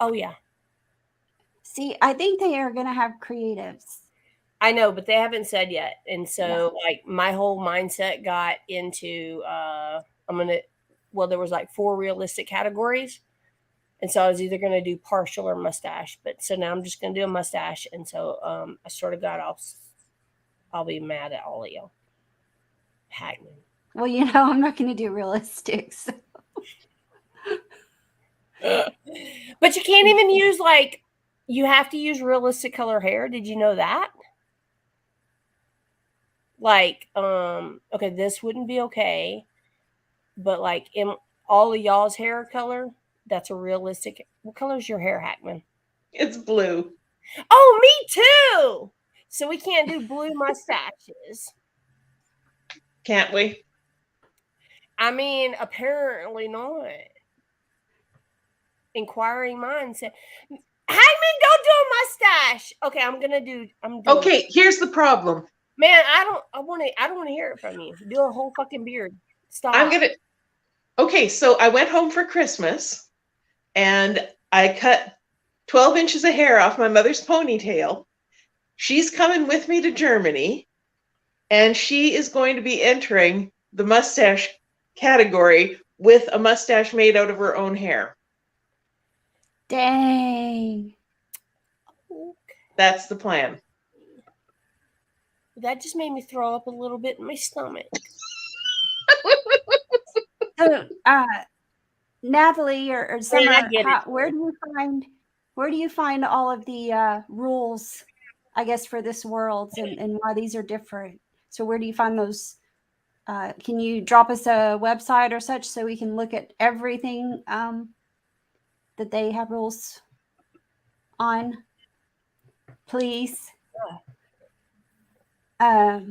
Oh, yeah. See, I think they are going to have creatives. I know, but they haven't said yet. And so, like, my whole mindset got into, there was like 4 realistic categories. And so I was either going to do partial or mustache. But so now I'm just going to do a mustache. And so I sort of got off. I'll be mad at all of y'all. Hackman. Well, I'm not going to do realistic. So. But you can't even use, like, you have to use realistic color hair. Did you know that? Like, okay, this wouldn't be okay. But, like, in all of y'all's hair color, that's a realistic. What color is your hair, Hackman? It's blue. Oh, me too. So we can't do blue mustaches. Can't we? I mean, apparently not. Inquiring minds said, Hackman, don't do a mustache. Okay, I'm doing Okay, here's the problem. Man, I don't want to hear it from you. Do a whole fucking beard. Stop. Okay, so I went home for Christmas and I cut 12 inches of hair off my mother's ponytail. She's coming with me to Germany, and she is going to be entering the mustache category with a mustache made out of her own hair. Dang. That's the plan. That just made me throw up a little bit in my stomach. So, Natalie or Summer, I get it. where do you find all of the rules, I guess, for this world and why these are different? So where do you find those? Can you drop us a website or such so we can look at everything that they have rules on, please? Because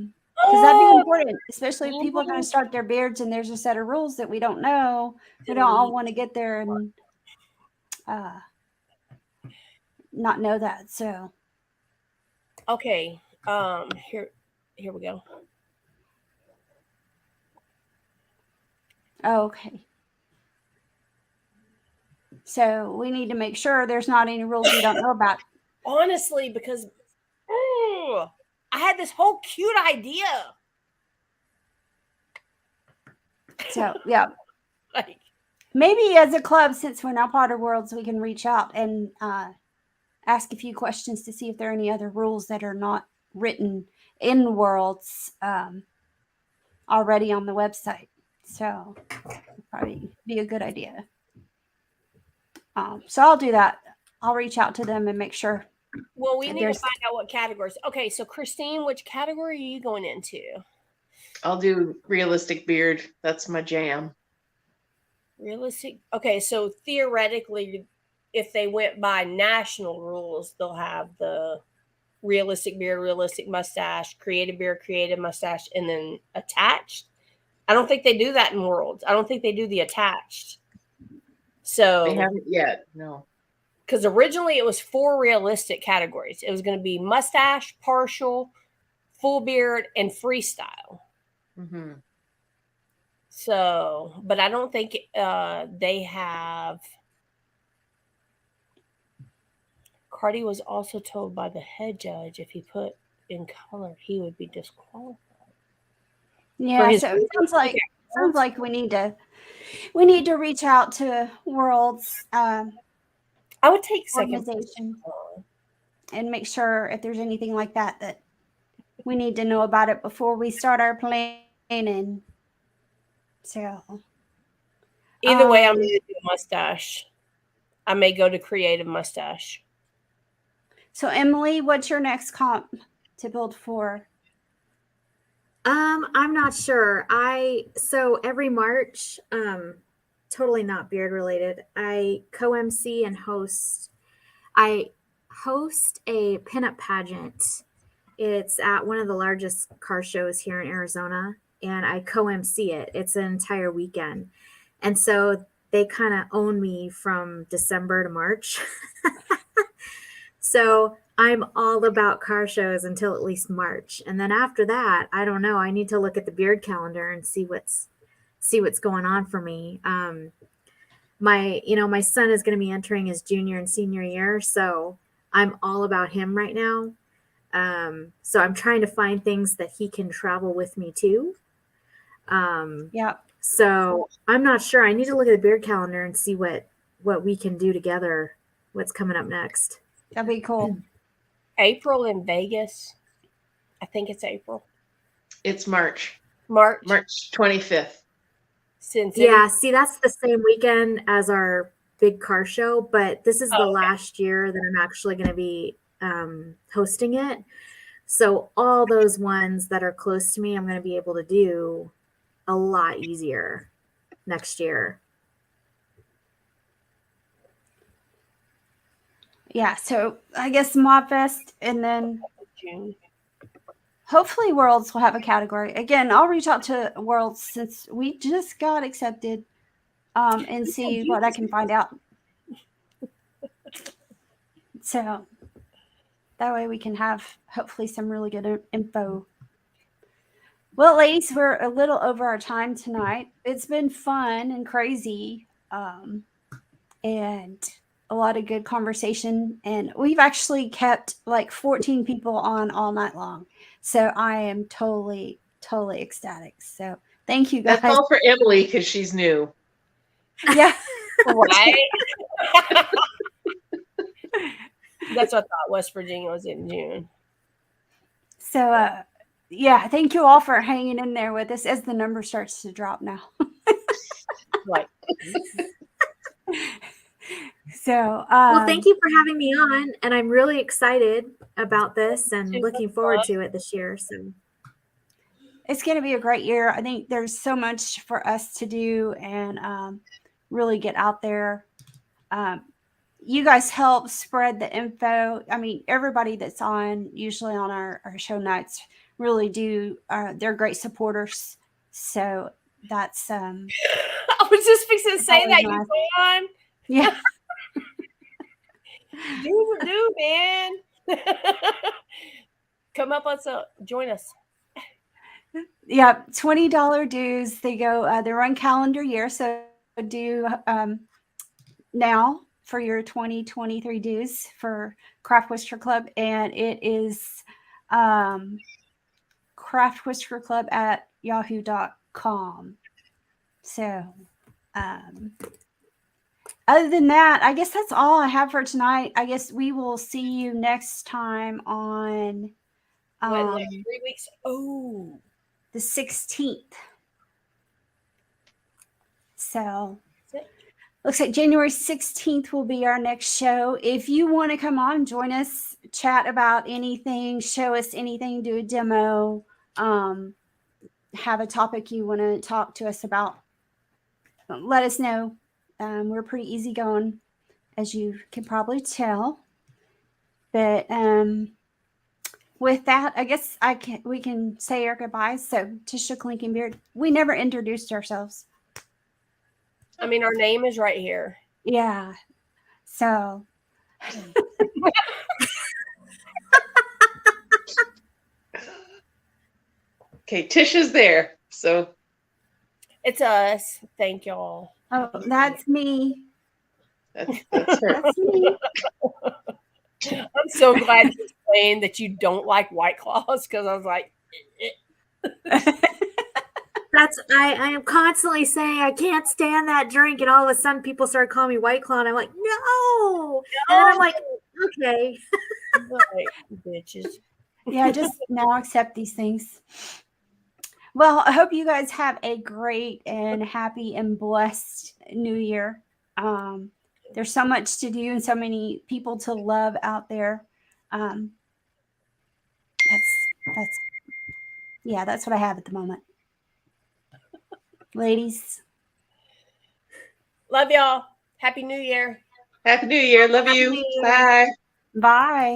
that'd be important, especially if people are going to start their beards and there's a set of rules that we don't know. We don't all want to get there and not know that. So, Okay. Here we go. okay. So we need to make sure there's not any rules we don't know about. Honestly, because I had this whole cute idea. So yeah, Like, maybe as a club, since we're now part of Worlds, we can reach out and ask a few questions to see if there are any other rules that are not written in Worlds already on the website. So probably be a good idea. So I'll do that. I'll reach out to them and make sure. well, we need to find out what categories. Okay, so Christine, which category are you going into? I'll do realistic beard. That's my jam. Realistic. Okay, so theoretically, if they went by national rules, they'll have the realistic beard, realistic mustache, creative beard, creative mustache, and then attached. I don't think they do that in Worlds. I don't think they do the attached. So They haven't yet. No. Because originally it was 4 realistic categories. It was going to be mustache, partial, full beard, and freestyle. Mm-hmm. So, but I don't think they have. Cardi was also told by the head judge if he put in color, he would be disqualified. Yeah, so it sounds like we need to reach out to Worlds I would take second organization and make sure if there's anything like that we need to know about it before we start our planning. So either way, I'm going to do a mustache. I may go to creative mustache. So Emily, what's your next comp to build for? I'm not sure. So every March, totally not beard related, I co-MC and host a pinup pageant. It's at one of the largest car shows here in Arizona, and I co-MC it. It's an entire weekend. And so they kind of own me from December to March. So I'm all about car shows until at least March. And then after that, I don't know. I need to look at the beard calendar and see what's going on for me. My son is going to be entering his junior and senior year, so I'm all about him right now. So I'm trying to find things that he can travel with me too. Yeah. So I'm not sure. I need to look at the beard calendar and see what we can do together. What's coming up next? That'd be cool. April in Vegas. I think it's April. It's March. March 25th. Yeah, see, that's the same weekend as our big car show, but this is the last year that I'm actually going to be hosting it. So all those ones that are close to me, I'm going to be able to do a lot easier next year. Yeah, so I guess Mobfest and then June. Hopefully Worlds will have a category. Again, I'll reach out to Worlds since we just got accepted and see what I can find out. So that way we can have hopefully some really good info. Well, ladies, we're a little over our time tonight. It's been fun and crazy and a lot of good conversation. And we've actually kept like 14 people on all night long. So I am totally ecstatic. So Thank you, guys. That's all for Emily because she's new. Yeah. Right? That's what I thought West Virginia was in June. So, yeah, thank you all for hanging in there with us as the number starts to drop now. Like, So, Well, thank you for having me on, and I'm really excited about this and Super looking forward to it this year. So it's going to be a great year. I think there's so much for us to do and really get out there. You guys help spread the info. I mean, everybody that's usually on our show nights really do. They're great supporters. So that's I was just fixing to say always that. You nice. go on. Yeah. Do, man. Come up on join us. Yeah, $20 dues. They go. They run calendar year, so do now for your 2023 dues for Craft Whisker Club, and it is Craft Whisker Club at yahoo.com. So, other than that, I guess that's all I have for tonight. I guess we will see you next time on What, like 3 weeks? Oh, the 16th. So looks like January 16th will be our next show. If you want to come on, join us, chat about anything, show us anything, do a demo, have a topic you want to talk to us about, let us know. We're pretty easygoing, as you can probably tell. But with that, I guess we can say our goodbyes. So, Tisha Clinking Beard, we never introduced ourselves. I mean, our name is right here. Yeah. So. Okay, Tisha's there. So It's us. Thank y'all. Oh, that's me. that's her. That's me. I'm so glad you explained that you don't like White Claws, because I was like, that's I am constantly saying I can't stand that drink, and all of a sudden people start calling me White Claw, and I'm like, no. And then I'm like, okay. like, bitches. Yeah, just now accept these things. Well, I hope you guys have a great and happy and blessed new year. There's so much to do and so many people to love out there. That's what I have at the moment. Ladies. Love y'all. Happy New Year. Happy New Year. Love Happy you. New Year. Bye. Bye.